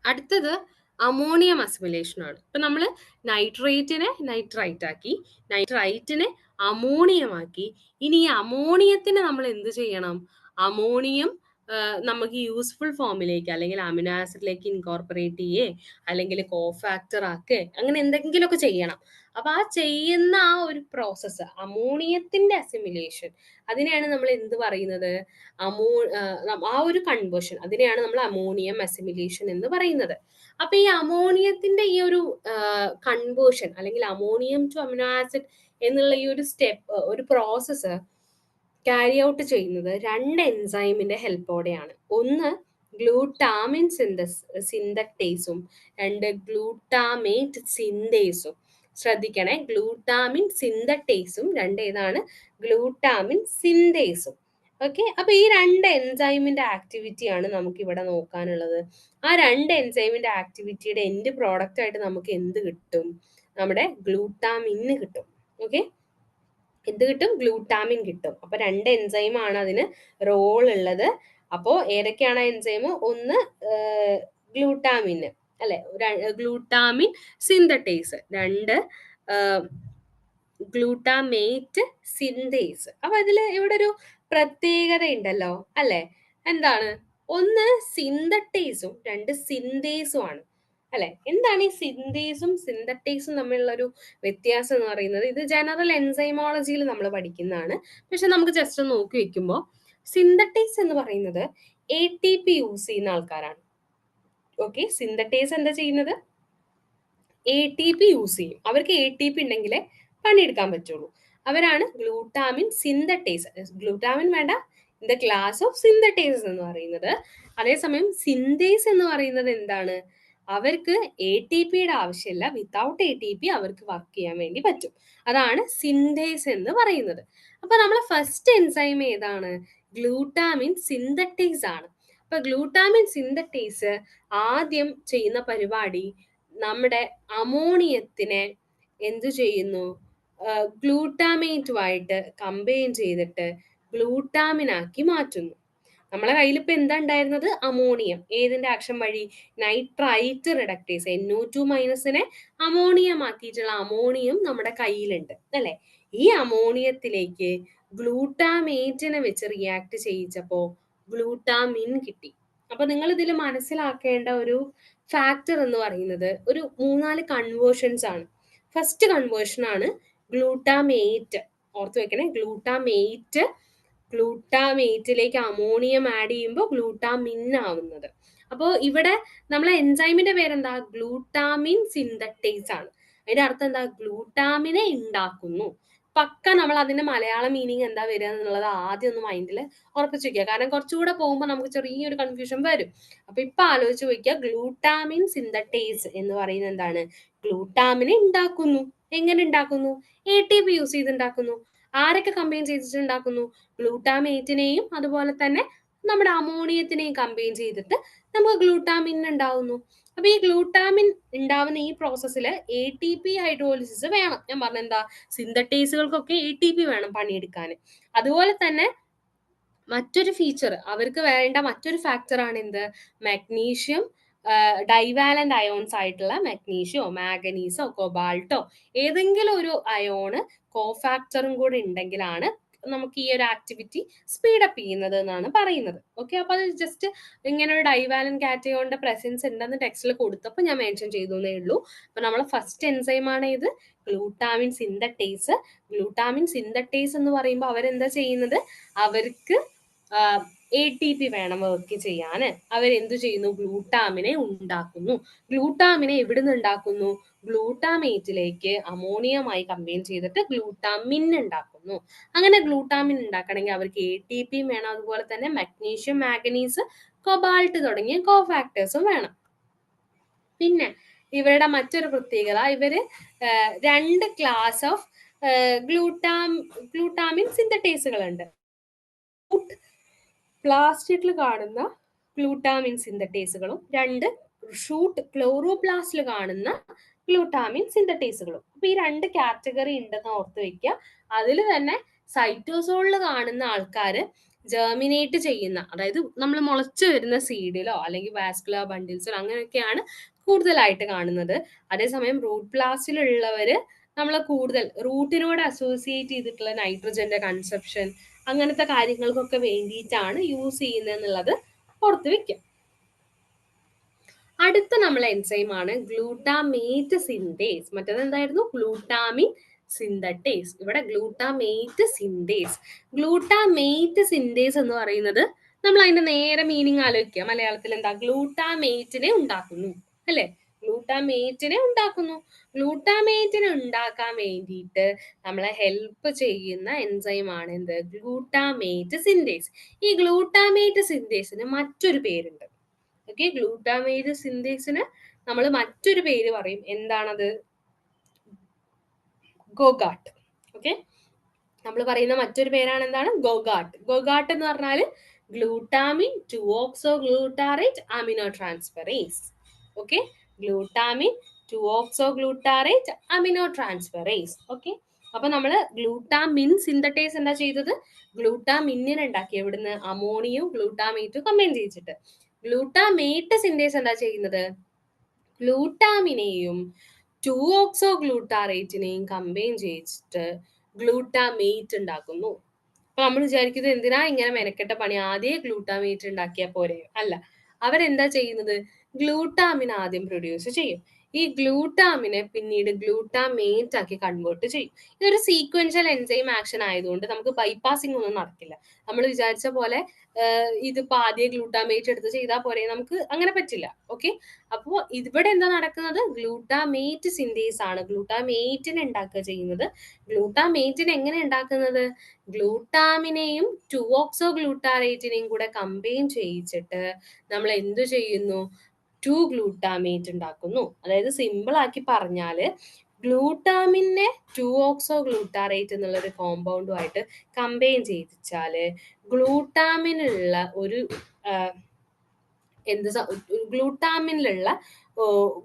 A: അടുത്തത് അമോണിയം അസിമിലേഷൻ ആണ്. ഇപ്പൊ നമ്മൾ നൈട്രേറ്റിനെ നൈട്രൈറ്റ് ആക്കി, നൈട്രൈറ്റിനെ അമോണിയമാക്കി. ഇനി ഈ അമോണിയത്തിന് നമ്മൾ എന്ത് ചെയ്യണം? അമോണിയം നമുക്ക് യൂസ്ഫുൾ ഫോമിലേക്ക് അല്ലെങ്കിൽ അമിനോ ആസിഡിലേക്ക് ഇൻകോർപ്പറേറ്റ് ചെയ്യേ അല്ലെങ്കിൽ കോഫാക്ടർ ആക്കേ അങ്ങനെ എന്തെങ്കിലുമൊക്കെ ചെയ്യണം. അപ്പൊ ആ ചെയ്യുന്ന ആ ഒരു പ്രോസസ്സ് അമോണിയത്തിന്റെ അസിമിലേഷൻ, അതിനെയാണ് നമ്മൾ എന്ത് പറയുന്നത്? ആ ഒരു കൺവേർഷൻ, അതിനെയാണ് നമ്മൾ അമോണിയം അസിമിലേഷൻ എന്ന് പറയുന്നത്. അപ്പൊ ഈ അമോണിയത്തിന്റെ ഈ ഒരു കൺവേർഷൻ അല്ലെങ്കിൽ അമോണിയം ടു അമിനോ ആസിഡ് എന്നുള്ള ഈ ഒരു സ്റ്റെപ്പ്, ഒരു പ്രോസസ്സ് ക്യാരി ഔട്ട് ചെയ്യുന്നത് 2 എൻസൈമിന്റെ ഹെൽപ്പോടെയാണ്. ഒന്ന് ഗ്ലൂട്ടാമിൻ സിന്തട്ടേസും രണ്ട് ഗ്ലൂട്ടാമേറ്റ് സിന്തേസും. ശ്രദ്ധിക്കണേ, ഗ്ലൂട്ടാമിൻ സിന്തട്ടേസും രണ്ട് ഏതാണ്? ഗ്ലൂട്ടാമിൻ സിന്തേസും. ഓക്കെ, അപ്പൊ ഈ രണ്ട് എൻസൈമിന്റെ ആക്ടിവിറ്റിയാണ് നമുക്ക് ഇവിടെ നോക്കാനുള്ളത്. ആ രണ്ട് എൻസൈമിന്റെ ആക്ടിവിറ്റിയുടെ എൻഡ് പ്രോഡക്റ്റ് ആയിട്ട് നമുക്ക് എന്ത് കിട്ടും? നമ്മുടെ ഗ്ലൂട്ടാമിന് കിട്ടും. ഓക്കെ, എന്ത് കിട്ടും? ഗ്ലൂട്ടാമിൻ കിട്ടും. അപ്പൊ രണ്ട് എൻസൈമാണ് അതിന് റോൾ ഉള്ളത്. അപ്പോ ഏതൊക്കെയാണ് എൻസൈം? ഒന്ന് ഗ്ലൂട്ടാമിന് അല്ലെ, ഗ്ലൂട്ടാമിൻ സിന്തട്ടേസ്, രണ്ട് ഗ്ലൂട്ടാമേറ്റ് സിന്തേസ്. അപ്പൊ അതില് ഇവിടെ ഒരു പ്രത്യേകത ഉണ്ടല്ലോ അല്ലെ, എന്താണ്? ഒന്ന് സിന്തട്ടേസും രണ്ട് സിന്തേസും ആണ് അല്ലെ. എന്താണ് ഈ സിന്തേസും സിന്തട്ടേസും തമ്മിലുള്ള ഒരു വ്യത്യാസം എന്ന് പറയുന്നത്? ഇത് ജനറൽ എൻസൈമോളജിയിൽ നമ്മൾ പഠിക്കുന്നതാണ്. പക്ഷെ നമുക്ക് ജസ്റ്റ് ഒന്ന് നോക്കി വെക്കുമ്പോൾ സിന്തട്ടേസ് എന്ന് പറയുന്നത് ATP യൂസ് ചെയ്യുന്ന ആൾക്കാരാണ്. ഓക്കെ, സിന്തട്ടേസ് എന്താ ചെയ്യുന്നത്? ATP യൂസ് ചെയ്യും. അവർക്ക് ATP ഉണ്ടെങ്കിലേ പണിയെടുക്കാൻ പറ്റുള്ളൂ. അവരാണ് ഗ്ലൂട്ടാമിൻ സിന്തട്ടേസ്. ഗ്ലൂട്ടാമിൻ വേണ്ട, ഇൻ ദ ക്ലാസ് ഓഫ് സിന്തട്ടേസ് എന്ന് പറയുന്നത്. അതേസമയം സിന്തേസ് എന്ന് പറയുന്നത് എന്താണ്? അവർക്ക് ATPയുടെ ആവശ്യമില്ല. വിത്തൗട്ട് ATP അവർക്ക് വർക്ക് ചെയ്യാൻ വേണ്ടി പറ്റും. അതാണ് സിന്തേസ് എന്ന് പറയുന്നത്. അപ്പൊ നമ്മളെ ഫസ്റ്റ് എൻസൈം ഏതാണ്? ഗ്ലൂട്ടാമിൻ സിന്തട്ടേസ് ആണ്. അപ്പൊ ഗ്ലൂട്ടാമിൻ സിന്തട്ടേസ് ആദ്യം ചെയ്യുന്ന പരിപാടി നമ്മുടെ അമോണിയത്തിനെ എന്തു ചെയ്യുന്നു? ഗ്ലൂട്ടാമേറ്റുമായിട്ട് കമ്പൈൻ ചെയ്തിട്ട് ഗ്ലൂട്ടാമിനാക്കി മാറ്റുന്നു. നമ്മളെ കയ്യിൽ ഇപ്പൊ എന്താ ഉണ്ടായിരുന്നത്? അമോണിയം. ഏതിന്റെ ആക്ഷൻ വഴി? നൈട്രൈറ്റ് റിഡക്ടേസ്, NO2 മൈനസിനെ അമോണിയം ആക്കിയിട്ടുള്ള അമോണിയം നമ്മുടെ കയ്യിലുണ്ട് അല്ലെ. ഈ അമോണിയത്തിലേക്ക് ഗ്ലൂട്ടാമേറ്റിനെ വെച്ച് റിയാക്ട് ചെയ്യിച്ചപ്പോ ഗ്ലൂട്ടാമിൻ കിട്ടി. അപ്പൊ നിങ്ങൾ ഇതിൽ മനസ്സിലാക്കേണ്ട ഒരു ഫാക്ടർ എന്ന് പറയുന്നത് ഒരു 3-4 കൺവേർഷൻസ് ആണ്. ഫസ്റ്റ് കൺവേർഷൻ ആണ് ഗ്ലൂട്ടാമേറ്റ്. ഓർത്ത് വെക്കണേ, ഗ്ലൂട്ടാമേറ്റിലേക്ക് അമോണിയം ആഡ് ചെയ്യുമ്പോൾ ഗ്ലൂട്ടാമിൻ ആവുന്നത്. അപ്പോൾ ഇവിടെ നമ്മളെ എൻസൈമിന്റെ പേരെന്താ? ഗ്ലൂട്ടാമിൻ സിന്തട്ടേസ് ആണ്. അതിന്റെ അർത്ഥം എന്താ? ഗ്ലൂട്ടാമിനെ ഉണ്ടാക്കുന്നു. പക്ക നമ്മൾ അതിന്റെ മലയാളം മീനിങ് എന്താ വരിക എന്നുള്ളത് ആദ്യം ഒന്ന് മൈൻഡിൽ ഉറപ്പിച്ചു വെക്കുക. കാരണം കുറച്ചുകൂടെ പോകുമ്പോൾ നമുക്ക് ചെറിയൊരു കൺഫ്യൂഷൻ വരും. അപ്പൊ ഇപ്പൊ ആലോചിച്ച് വയ്ക്കുക, ഗ്ലൂട്ടാമിൻ സിന്തട്ടേസ് എന്ന് പറയുന്നത് എന്താണ്? ഗ്ലൂട്ടാമിനെ ഉണ്ടാക്കുന്നു. എങ്ങനെ ഉണ്ടാക്കുന്നു? ATP യൂസ് ചെയ്ത് ഉണ്ടാക്കുന്നു. ആരൊക്കെ കമ്പൈൻ ചെയ്തിട്ട് ഉണ്ടാക്കുന്നു? ഗ്ലൂട്ടാമേറ്റിനെയും അതുപോലെ തന്നെ നമ്മുടെ അമോണിയത്തിനെയും കമ്പൈൻ ചെയ്തിട്ട് നമുക്ക് ഗ്ലൂട്ടാമിൻ ഉണ്ടാവുന്നു. അപ്പൊ ഈ ഗ്ലൂട്ടാമിൻ ഉണ്ടാവുന്ന ഈ പ്രോസസ്സിൽ ATP ഹൈഡ്രോളിസിസ് വേണം. ഞാൻ പറഞ്ഞ എന്താ, സിന്തട്ടേസുകൾക്കൊക്കെ ATP വേണം പണിയെടുക്കാൻ. അതുപോലെ തന്നെ മറ്റൊരു ഫീച്ചർ, അവർക്ക് വേണ്ട മറ്റൊരു ഫാക്ടർ ആണ് എന്ത്? മാഗ്നീഷ്യം ഡൈവാലന്റ് അയോൺസ് ആയിട്ടുള്ള മാഗ്നീഷ്യോ മാഗ്നീസോ കൊബാൾട്ടോ ഏതെങ്കിലും ഒരു അയോണ് കോഫാക്ടറും കൂടെ ഉണ്ടെങ്കിലാണ് നമുക്ക് ഈ ഒരു ആക്ടിവിറ്റി സ്പീഡപ്പ് ചെയ്യുന്നത് എന്നാണ് പറയുന്നത്. ഓക്കെ, അപ്പൊ അത് ജസ്റ്റ് ഇങ്ങനെ ഒരു ഡൈവാലന്റ് കാറ്റയോണിന്റെ പ്രസൻസ് ഉണ്ടെന്ന് ടെക്സ്റ്റിൽ കൊടുത്തപ്പോൾ ഞാൻ മെൻഷൻ ചെയ്തേ ഉള്ളൂ. അപ്പൊ നമ്മളെ ഫസ്റ്റ് എൻസൈമാണ് ഇത് ഗ്ലൂട്ടാമിൻ സിന്തട്ടേസ്. ഗ്ലൂട്ടാമിൻ സിന്തട്ടേസ് എന്ന് പറയുമ്പോൾ അവരെന്താ ചെയ്യുന്നത്? അവർക്ക് ATP വേണം വർക്ക് ചെയ്യാൻ. അവരെന്തു ചെയ്യുന്നു? ഗ്ലൂട്ടാമിനെ ഉണ്ടാക്കുന്നു. ഗ്ലൂട്ടാമിനെ എവിടുന്ന് ഉണ്ടാക്കുന്നു? ഗ്ലൂട്ടാമേറ്റിലേക്ക് അമോണിയമായി കമ്പൈൻ ചെയ്തിട്ട് ഗ്ലൂട്ടാമിൻ ഉണ്ടാക്കുന്നു. അങ്ങനെ ഗ്ലൂട്ടാമിൻ ഉണ്ടാക്കണമെങ്കിൽ അവർക്ക് ATP വേണം, അതുപോലെ തന്നെ മഗ്നീഷ്യം മാഗ്നീസ് കൊബാൾട്ട് തുടങ്ങിയ കോഫാക്ടേഴ്സും വേണം. പിന്നെ ഇവരുടെ മറ്റൊരു പ്രത്യേകത, ഇവര് രണ്ട് ക്ലാസ് ഓഫ് ഗ്ലൂട്ടാമിൻ സിന്തട്ടേസുകളുണ്ട്. പ്ലാസ്റ്റിഡിൽ കാണുന്ന ഗ്ലൂട്ടാമിൻ സിന്തട്ടേസുകളും രണ്ട് ഷൂട്ട് ക്ലോറോപ്ലാസ്റ്റിൽ കാണുന്ന ഗ്ലൂട്ടാമിൻ സിന്തട്ടേസുകളും. അപ്പൊ ഈ രണ്ട് കാറ്റഗറി ഉണ്ടെന്ന് ഓർത്ത് വെക്കുക. അതിൽ തന്നെ സൈറ്റോസോളിൽ കാണുന്ന ആൾക്കാര് ജെർമിനേറ്റ് ചെയ്യുന്ന, അതായത് നമ്മൾ മുളച്ചു വരുന്ന സീഡിലോ അല്ലെങ്കിൽ വാസ്കുലർ ബണ്ടിൽസിലോ അങ്ങനെയൊക്കെയാണ് കൂടുതലായിട്ട് കാണുന്നത്. അതേസമയം റൂട്ട് പ്ലാസ്റ്റിലുള്ളവര് നമ്മൾ കൂടുതൽ റൂട്ടിനോട് അസോസിയേറ്റ് ചെയ്തിട്ടുള്ള നൈട്രജന്റെ കൺസെപ്ഷൻ അങ്ങനത്തെ കാര്യങ്ങൾക്കൊക്കെ വേണ്ടിയിട്ടാണ് യൂസ് ചെയ്യുന്നത് എന്നുള്ളത് ഓർത്ത് വെക്കാം. അടുത്ത നമ്മളെ എൻസൈമാണ് ഗ്ലൂട്ടാമേറ്റ് സിന്തേസ്. മറ്റേത് എന്തായിരുന്നു? ഗ്ലൂട്ടാമിൻ സിന്തട്ടേസ്. ഇവിടെ ഗ്ലൂട്ടാമേറ്റ് സിന്തേസ്. ഗ്ലൂട്ടാമേറ്റ് സിന്തേസ് എന്ന് പറയുന്നത് നമ്മൾ അതിന്റെ നേരെ മീനിങ് ആലോചിക്കുക. മലയാളത്തിൽ എന്താ? ഗ്ലൂട്ടാമേറ്റിനെ ഉണ്ടാക്കുന്നു അല്ലെ. ഗ്ലൂട്ടാമേറ്റിനെ ഉണ്ടാക്കുന്നു. ഗ്ലൂട്ടാമേറ്റിനെ ഉണ്ടാക്കാൻ വേണ്ടിയിട്ട് നമ്മളെ ഹെൽപ്പ് ചെയ്യുന്ന എൻസൈമാണ് എന്ത്? Glutamate synthase. ഈ ഗ്ലൂട്ടാമേറ്റ് സിന്തേസിന് മറ്റൊരു പേരുണ്ട്. ഓക്കെ, ഗ്ലൂട്ടാമേറ്റ് സിന്തേസിന് നമ്മൾ മറ്റൊരു പേര് പറയും. എന്താണത്? ഗോഗാട്ട്. ഓക്കെ, നമ്മൾ പറയുന്ന മറ്റൊരു പേരാണ് എന്താണ്? ഗോഗാട്ട്. ഗോഗാട്ട് എന്ന് പറഞ്ഞാൽ glutamine two oxoglutarate amino transferase. Okay, glutamine two oxoglutarate amino transferase. Okay, അപ്പൊ നമ്മൾ ഗ്ലൂട്ടാമിൻ സിന്തട്ടേസ് എന്താ ചെയ്തത്? ഗ്ലൂട്ടാമിന്നിനെ ഉണ്ടാക്കി. എവിടുന്ന്? അമോണിയും ഗ്ലൂട്ടാമേറ്റും കമ്പൈൻ ചെയ്യിച്ചിട്ട്. ഗ്ലൂട്ടാമേറ്റ് സിന്തേസ് എന്താ ചെയ്യുന്നത്? ഗ്ലൂട്ടാമിനെയും 2-ഓക്സോഗ്ലൂട്ടാറേറ്റിനെയും കമ്പൈൻ ചെയ്യിച്ചിട്ട് ഗ്ലൂട്ടാമേറ്റ് ഉണ്ടാക്കുന്നു. അപ്പൊ നമ്മൾ വിചാരിക്കുന്നത് എന്തിനാ ഇങ്ങനെ മെനക്കെട്ട പണി, ആദ്യം ഗ്ലൂട്ടാമേറ്റ് ഉണ്ടാക്കിയാൽ പോരെ? അല്ല, അവരെന്താ ചെയ്യുന്നത്? ഗ്ലൂട്ടാമിൻ ആദ്യം പ്രൊഡ്യൂസ് ചെയ്യും. ഈ ഗ്ലൂട്ടാമിനെ പിന്നീട് ഗ്ലൂട്ടാമേറ്റ് ആക്കി കൺവേർട്ട് ചെയ്യും. ഇതൊരു സീക്വൻഷ്യൽ എൻസൈം ആക്ഷൻ ആയതുകൊണ്ട് നമുക്ക് ബൈപ്പാസിംഗ് ഒന്നും നടക്കില്ല. നമ്മൾ വിചാരിച്ച പോലെ ഇതിപ്പോ ആദ്യം ഗ്ലൂട്ടാമേറ്റ് എടുത്ത് ചെയ്താൽ പോരെ, നമുക്ക് അങ്ങനെ പറ്റില്ല. ഓക്കെ, അപ്പോൾ ഇവിടെ എന്താ നടക്കുന്നത്? ഗ്ലൂട്ടാമേറ്റ് സിന്തേസ് ആണ് ഗ്ലൂട്ടാമേറ്റിനെ ഉണ്ടാക്കുക ചെയ്യുന്നത്. ഗ്ലൂട്ടാമേറ്റിനെ എങ്ങനെ ഉണ്ടാക്കുന്നത്? ഗ്ലൂട്ടാമിനെയും 2-ഓക്സോഗ്ലൂട്ടാറേറ്റിനെയും കൂടെ കമ്പൈൻ ചെയ്യിച്ചിട്ട് നമ്മൾ എന്തു ചെയ്യുന്നു? 2-ഗ്ലൂട്ടാമേറ്റ് ഉണ്ടാക്കുന്നു. അതായത് സിമ്പിൾ ആക്കി പറഞ്ഞാല് ഗ്ലൂട്ടാമിനെ 2-ഓക്സോഗ്ലൂട്ടാറേറ്റ് എന്നുള്ള ഒരു കോമ്പൗണ്ടുമായിട്ട് കമ്പൈൻ ചെയ്യിച്ചാല് ഗ്ലൂട്ടാമിനുള്ള ഒരു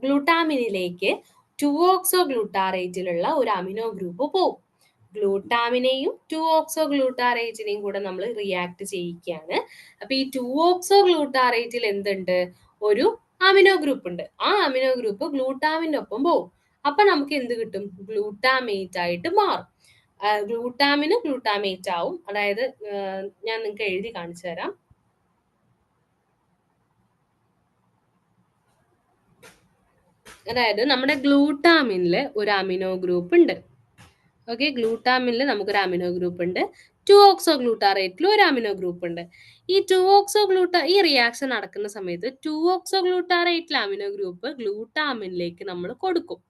A: ഗ്ലൂട്ടാമിനിലേക്ക് 2-ഓക്സോഗ്ലൂട്ടാറേറ്റിലുള്ള ഒരു അമിനോ ഗ്രൂപ്പ് പോകും. ഗ്ലൂട്ടാമിനെയും 2-ഓക്സോഗ്ലൂട്ടാറേറ്റിനെയും കൂടെ നമ്മൾ റിയാക്ട് ചെയ്യിക്കുകയാണ്. അപ്പൊ ഈ 2-ഓക്സോഗ്ലൂട്ടാറേറ്റിൽ എന്തുണ്ട്? ഒരു അമിനോ ഗ്രൂപ്പ് ഉണ്ട്. ആ അമിനോ ഗ്രൂപ്പ് ഗ്ലൂട്ടാമിന്റെ ഒപ്പം പോകും. അപ്പൊ നമുക്ക് എന്ത് കിട്ടും? ഗ്ലൂട്ടാമേറ്റ് ആയിട്ട് മാറും. ഗ്ലൂട്ടാമിന് ഗ്ലൂട്ടാമേറ്റ് ആവും. അതായത് ഞാൻ നിങ്ങൾക്ക് എഴുതി കാണിച്ചു തരാം. അതായത് നമ്മുടെ ഗ്ലൂട്ടാമിനിൽ ഒരു അമിനോ ഗ്രൂപ്പ് ഉണ്ട്. ഓക്കെ, ഗ്ലൂട്ടാമിനിൽ നമുക്കൊരു അമിനോ ഗ്രൂപ്പ് ഉണ്ട്. 2-ഓക്സോഗ്ലൂട്ടാറേറ്റിൽ ഒരു അമിനോ ഗ്രൂപ്പ് ഉണ്ട്. ഈ റിയാക്ഷൻ നടക്കുന്ന സമയത്ത് 2-ഓക്സോഗ്ലൂട്ടാറേറ്റിലെ അമിനോ ഗ്രൂപ്പ് ഗ്ലൂട്ടാമിനിലേക്ക് നമ്മൾ കൊടുക്കും.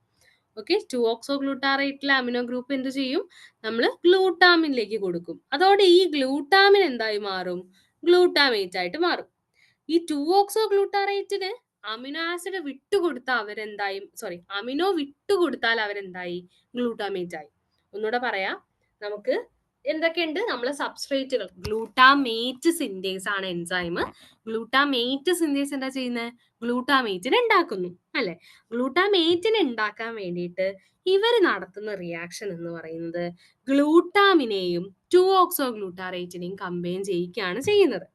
A: ഓക്കെ, 2-ഓക്സോഗ്ലൂട്ടാറേറ്റിലെ അമിനോ ഗ്രൂപ്പ് എന്ത് ചെയ്യും? നമ്മൾ ഗ്ലൂട്ടാമിനിലേക്ക് കൊടുക്കും. അതോടെ ഈ ഗ്ലൂട്ടാമിൻ എന്തായി മാറും? ഗ്ലൂട്ടാമേറ്റ് ആയിട്ട് മാറും. ഈ 2-ഓക്സോഗ്ലൂട്ടാറേറ്റിന് അമിനോ ആസിഡ് വിട്ടുകൊടുത്താൽ അമിനോ വിട്ടുകൊടുത്താൽ അവരെന്തായി? ഗ്ലൂട്ടാമേറ്റ് ആയി. ഒന്നുകൂടെ പറയാം, നമുക്ക് എന്തൊക്കെയുണ്ട്? നമ്മളെ സബ്സ്ട്രേറ്റുകൾ ഗ്ലൂട്ടാമേറ്റ് സിന്തേസ് ആണ് എൻസൈം. ഗ്ലൂട്ടാമേറ്റ് സിന്തേസ് എന്താ ചെയ്യുന്നത്? ഗ്ലൂട്ടാമേറ്റിനെ ഉണ്ടാക്കുന്നു, അല്ലെ? ഗ്ലൂട്ടാമേറ്റിനെ ഉണ്ടാക്കാൻ വേണ്ടിയിട്ട് ഇവർ നടത്തുന്ന റിയാക്ഷൻ എന്ന് പറയുന്നത് ഗ്ലൂട്ടാമിനെയും 2-ഓക്സോഗ്ലൂട്ടാറേറ്റിനെയും കമ്പൈൻ ചെയ്യിക്കുകയാണ് ചെയ്യുന്നത്.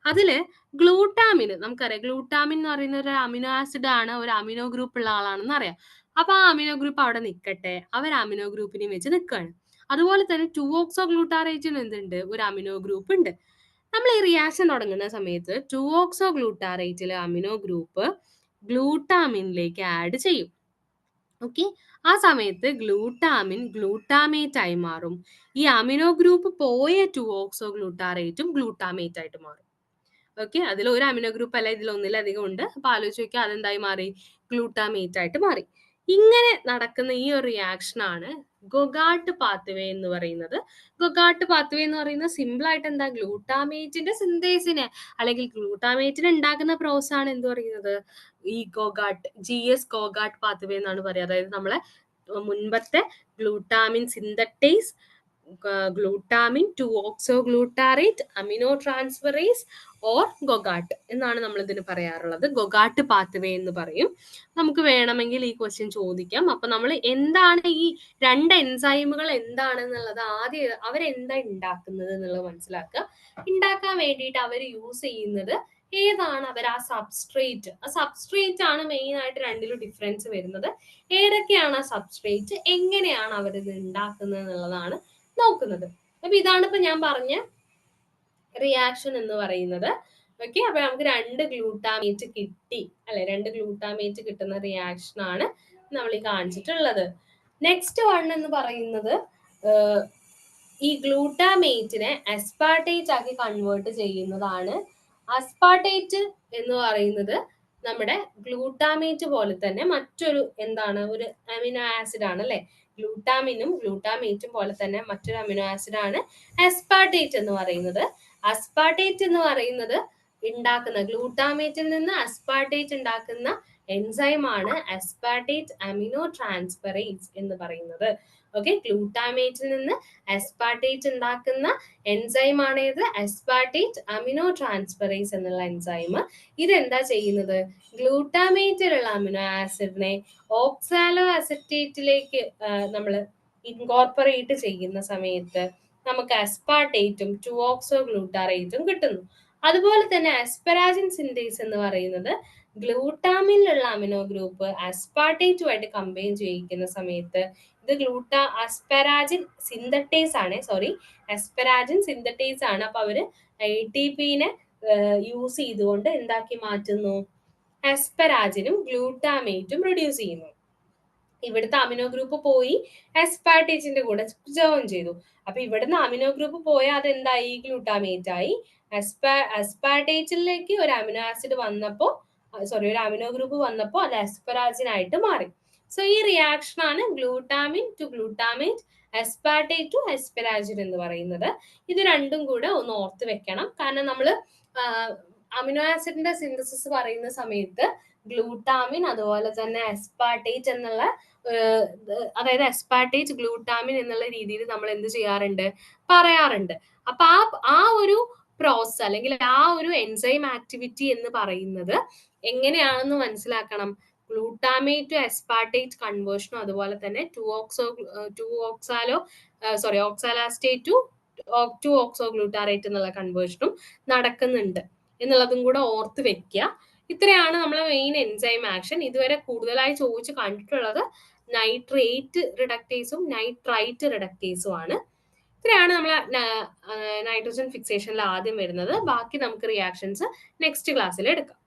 A: അതില് ഗ്ലൂട്ടാമിന് നമുക്കറിയാം, ഗ്ലൂട്ടാമിൻ എന്ന് പറയുന്ന ഒരു അമിനോ ആസിഡ് ആണ്, ഒരു അമിനോ ഗ്രൂപ്പ് ഉള്ള ആളാണെന്ന് അറിയാം. അപ്പൊ ആ അമിനോ ഗ്രൂപ്പ് അവിടെ നിൽക്കട്ടെ, അവർ അമിനോ ഗ്രൂപ്പിനെ വെച്ച് നിൽക്കുകയാണ്. അതുപോലെ തന്നെ 2-ഓക്സോഗ്ലൂട്ടാറേറ്റിന് എന്തുണ്ട്? ഒരു അമിനോ ഗ്രൂപ്പ് ഉണ്ട്. നമ്മൾ ഈ റിയാക്ഷൻ തുടങ്ങുന്ന സമയത്ത് 2-ഓക്സോഗ്ലൂട്ടാറേറ്റിലെ അമിനോ ഗ്രൂപ്പ് ഗ്ലൂട്ടാമിനിലേക്ക് ആഡ് ചെയ്യും. ഓക്കെ, ആ സമയത്ത് ഗ്ലൂട്ടാമിൻ ഗ്ലൂട്ടാമേറ്റ് ആയി മാറും. ഈ അമിനോ ഗ്രൂപ്പ് പോയ 2-ഓക്സോഗ്ലൂട്ടാറേറ്റും ഗ്ലൂട്ടാമേറ്റ് ആയിട്ട് മാറും. ഓക്കെ, അതിൽ ഒരു അമിനോ ഗ്രൂപ്പ് അല്ല, ഇതിൽ ഒന്നിലധികം ഉണ്ട്. അപ്പൊ ആലോചിച്ച് നോക്കിയാൽ അതെന്തായി മാറി? ഗ്ലൂട്ടാമേറ്റ് ആയിട്ട് മാറി. ഇങ്ങനെ നടക്കുന്ന ഈ ഒരു റിയാക്ഷൻ ആണ് ഗൊഗാട്ട് പാത്വേ എന്ന് പറയുന്നത്. ഗൊഗാട്ട് പാത്വേ എന്ന് പറയുന്നത് സിമ്പിൾ ആയിട്ട് എന്താ? ഗ്ലൂട്ടാമേറ്റിന്റെ സിന്തേസിനെ അല്ലെങ്കിൽ ഗ്ലൂട്ടാമേറ്റിനെ ഉണ്ടാക്കുന്ന പ്രോസസ് ആണ് എന്ത് പറയുന്നത്? ഈ GS ഗോഗാട്ട് പാത്വേ എന്നാണ് പറയുക. അതായത് നമ്മളെ മുൻപത്തെ glutamine synthetase, glutamine two oxoglutarate amino transferase or GOGAT എന്നാണ് നമ്മൾ ഇതിന് പറയാറുള്ളത്. ഗൊഗാട്ട് പാത്വേ എന്ന് പറയും. നമുക്ക് വേണമെങ്കിൽ ഈ ക്വസ്റ്റ്യൻ ചോദിക്കാം. അപ്പൊ നമ്മൾ എന്താണ് ഈ രണ്ട് എൻസൈമുകൾ എന്താണെന്നുള്ളത് ആദ്യം അവരെന്താ ഉണ്ടാക്കുന്നത് എന്നുള്ളത് മനസ്സിലാക്കുക. ഉണ്ടാക്കാൻ വേണ്ടിയിട്ട് അവർ യൂസ് ചെയ്യുന്നത് ഏതാണ്? അവർ ആ സബ്സ്ട്രേറ്റ് ആണ് മെയിൻ ആയിട്ട് രണ്ടിലും ഡിഫറൻസ് വരുന്നത്. ഏതൊക്കെയാണ് ആ സബ്സ്ട്രേറ്റ്, എങ്ങനെയാണ് അവരിത് ഉണ്ടാക്കുന്നത് എന്നുള്ളതാണ് നോക്കുന്നത്. അപ്പൊ ഇതാണ് ഇപ്പൊ ഞാൻ പറഞ്ഞ റിയാക്ഷൻ എന്ന് പറയുന്നത്. ഓക്കെ, അപ്പൊ നമുക്ക് 2 ഗ്ലൂട്ടാമേറ്റ് കിട്ടി, അല്ലെ? 2 ഗ്ലൂട്ടാമേറ്റ് കിട്ടുന്ന റിയാക്ഷൻ ആണ് നമ്മൾ ഈ കാണിച്ചിട്ടുള്ളത്. നെക്സ്റ്റ് വൺ എന്ന് പറയുന്നത് ഈ ഗ്ലൂട്ടാമേറ്റിനെ അസ്പാർട്ടേറ്റ് ആക്കി കൺവേർട്ട് ചെയ്യുന്നതാണ്. അസ്പാർട്ടേറ്റ് എന്ന് പറയുന്നത് നമ്മുടെ ഗ്ലൂട്ടാമേറ്റ് പോലെ തന്നെ മറ്റൊരു എന്താണ്? ഒരു അമിനോ ആസിഡ് ആണ്, അല്ലെ? ഗ്ലൂട്ടാമിനും ഗ്ലൂട്ടാമേറ്റും പോലെ തന്നെ മറ്റൊരു അമിനോ ആസിഡ് ആണ് അസ്പാർട്ടേറ്റ് എന്ന് പറയുന്നത്. അസ്പാർട്ടേറ്റ് എന്ന് പറയുന്നത് ഉണ്ടാക്കുന്ന ഗ്ലൂട്ടാമേറ്റിൽ നിന്ന് അസ്പാർട്ടേറ്റ് ഉണ്ടാക്കുന്ന എൻസൈമാണ് അസ്പാർട്ടേറ്റ് അമിനോ ട്രാൻസ്ഫറേസ് എന്ന് പറയുന്നത്. ഓക്കെ, ഗ്ലൂട്ടാമേറ്റിൽ നിന്ന് അസ്പാർട്ടേറ്റ് ഉണ്ടാക്കുന്ന എൻസൈമാണ് ഇത് അസ്പാർട്ടേറ്റ് അമിനോ ട്രാൻസ്ഫറേസ് എന്നുള്ള എൻസൈം. ഇതെന്താ ചെയ്യുന്നത്? ഗ്ലൂട്ടാമേറ്റിലുള്ള അമിനോ ആസിഡിനെ ഓക്സാലോ അസറ്റേറ്റിലേക്ക് നമ്മൾ ഇൻകോർപ്പറേറ്റ് ചെയ്യുന്ന സമയത്ത് നമുക്ക് അസ്പാർട്ടേറ്റും 2-ഓക്സോ-ഗ്ലൂട്ടാറേറ്റും കിട്ടുന്നു. അതുപോലെ തന്നെ അസ്പരാജിൻ സിന്തേസ് എന്ന് പറയുന്നത് ഗ്ലൂട്ടാമിലുള്ള അമിനോ ഗ്രൂപ്പ് അസ്പാർട്ടേറ്റുമായിട്ട് കമ്പൈൻ ചെയ്യിക്കുന്ന സമയത്ത് ഇത് അസ്പരാജിൻ സിന്തട്ടേസ് ആണ്, അസ്പരാജിൻ സിന്തട്ടേസ് ആണ്. അപ്പൊ അവര് ATPനെ യൂസ് ചെയ്തുകൊണ്ട് എന്താക്കി മാറ്റുന്നു? അസ്പരാജിനും ഗ്ലൂട്ടാമേറ്റും പ്രൊഡ്യൂസ് ചെയ്യുന്നു. ഇവിടുത്തെ അമിനോ ഗ്രൂപ്പ് പോയി അസ്പാർട്ടേറ്റിന്റെ കൂടെ ജോയിൻ ചെയ്തു. അപ്പൊ ഇവിടുന്ന് അമിനോ ഗ്രൂപ്പ് പോയാൽ അത് എന്തായി? ഗ്ലൂട്ടാമേറ്റ് ആയി. അസ്പാർട്ടേറ്റിലേക്ക് ഒരു അമിനോ ആസിഡ് വന്നപ്പോ ഒരു അമിനോ ഗ്രൂപ്പ് വന്നപ്പോ അത് അസ്പരാജിൻ ആയിട്ട് മാറി. സോ ഈ റിയാക്ഷൻ ആണ് glutamine to glutamate, aspartate to asparagine എന്ന് പറയുന്നത്. ഇത് രണ്ടും കൂടെ ഒന്ന് ഓർത്ത് വെക്കണം. കാരണം നമ്മൾ അമിനോ ആസിഡിന്റെ സിന്തസിസ് പറയുന്ന സമയത്ത് ഗ്ലൂട്ടാമിൻ അതുപോലെ തന്നെ അസ്പാർട്ടേറ്റ് എന്നുള്ള അതായത് അസ്പാർട്ടേറ്റ് ഗ്ലൂട്ടാമിൻ എന്നുള്ള രീതിയിൽ നമ്മൾ എന്ത് ചെയ്യാറുണ്ട്? പറയാറുണ്ട്. അപ്പൊ ആ ഒരു പ്രോസസ് അല്ലെങ്കിൽ ആ ഒരു എൻസൈം ആക്ടിവിറ്റി എന്ന് പറയുന്നത് എങ്ങനെയാണെന്ന് മനസ്സിലാക്കണം. ഗ്ലൂട്ടാമേറ്റ് ടു അസ്പാർട്ടേറ്റ് കൺവേർഷനും അതുപോലെ തന്നെ ഓക്സാലാസ്റ്റേറ്റ് ടു 2-ഓക്സോ-ഗ്ലൂട്ടാറേറ്റ് എന്നുള്ള കൺവേർഷനും നടക്കുന്നുണ്ട് എന്നുള്ളതും കൂടെ ഓർത്ത് വെക്കുക. ഇത്രയാണ് നമ്മളെ മെയിൻ എൻസൈം ആക്ഷൻ. ഇതുവരെ കൂടുതലായി ചോദിച്ച് കണ്ടിട്ടുള്ളത് നൈട്രേറ്റ് റിഡക്റ്റേസും നൈട്രൈറ്റ് റിഡക്റ്റേസും ആണ്. ഇത്രയാണ് നമ്മളെ നൈട്രജൻ ഫിക്സേഷനിൽ ആദ്യം വരുന്നത്. ബാക്കി നമുക്ക് റിയാക്ഷൻസ് നെക്സ്റ്റ് ക്ലാസ്സിൽ എടുക്കാം.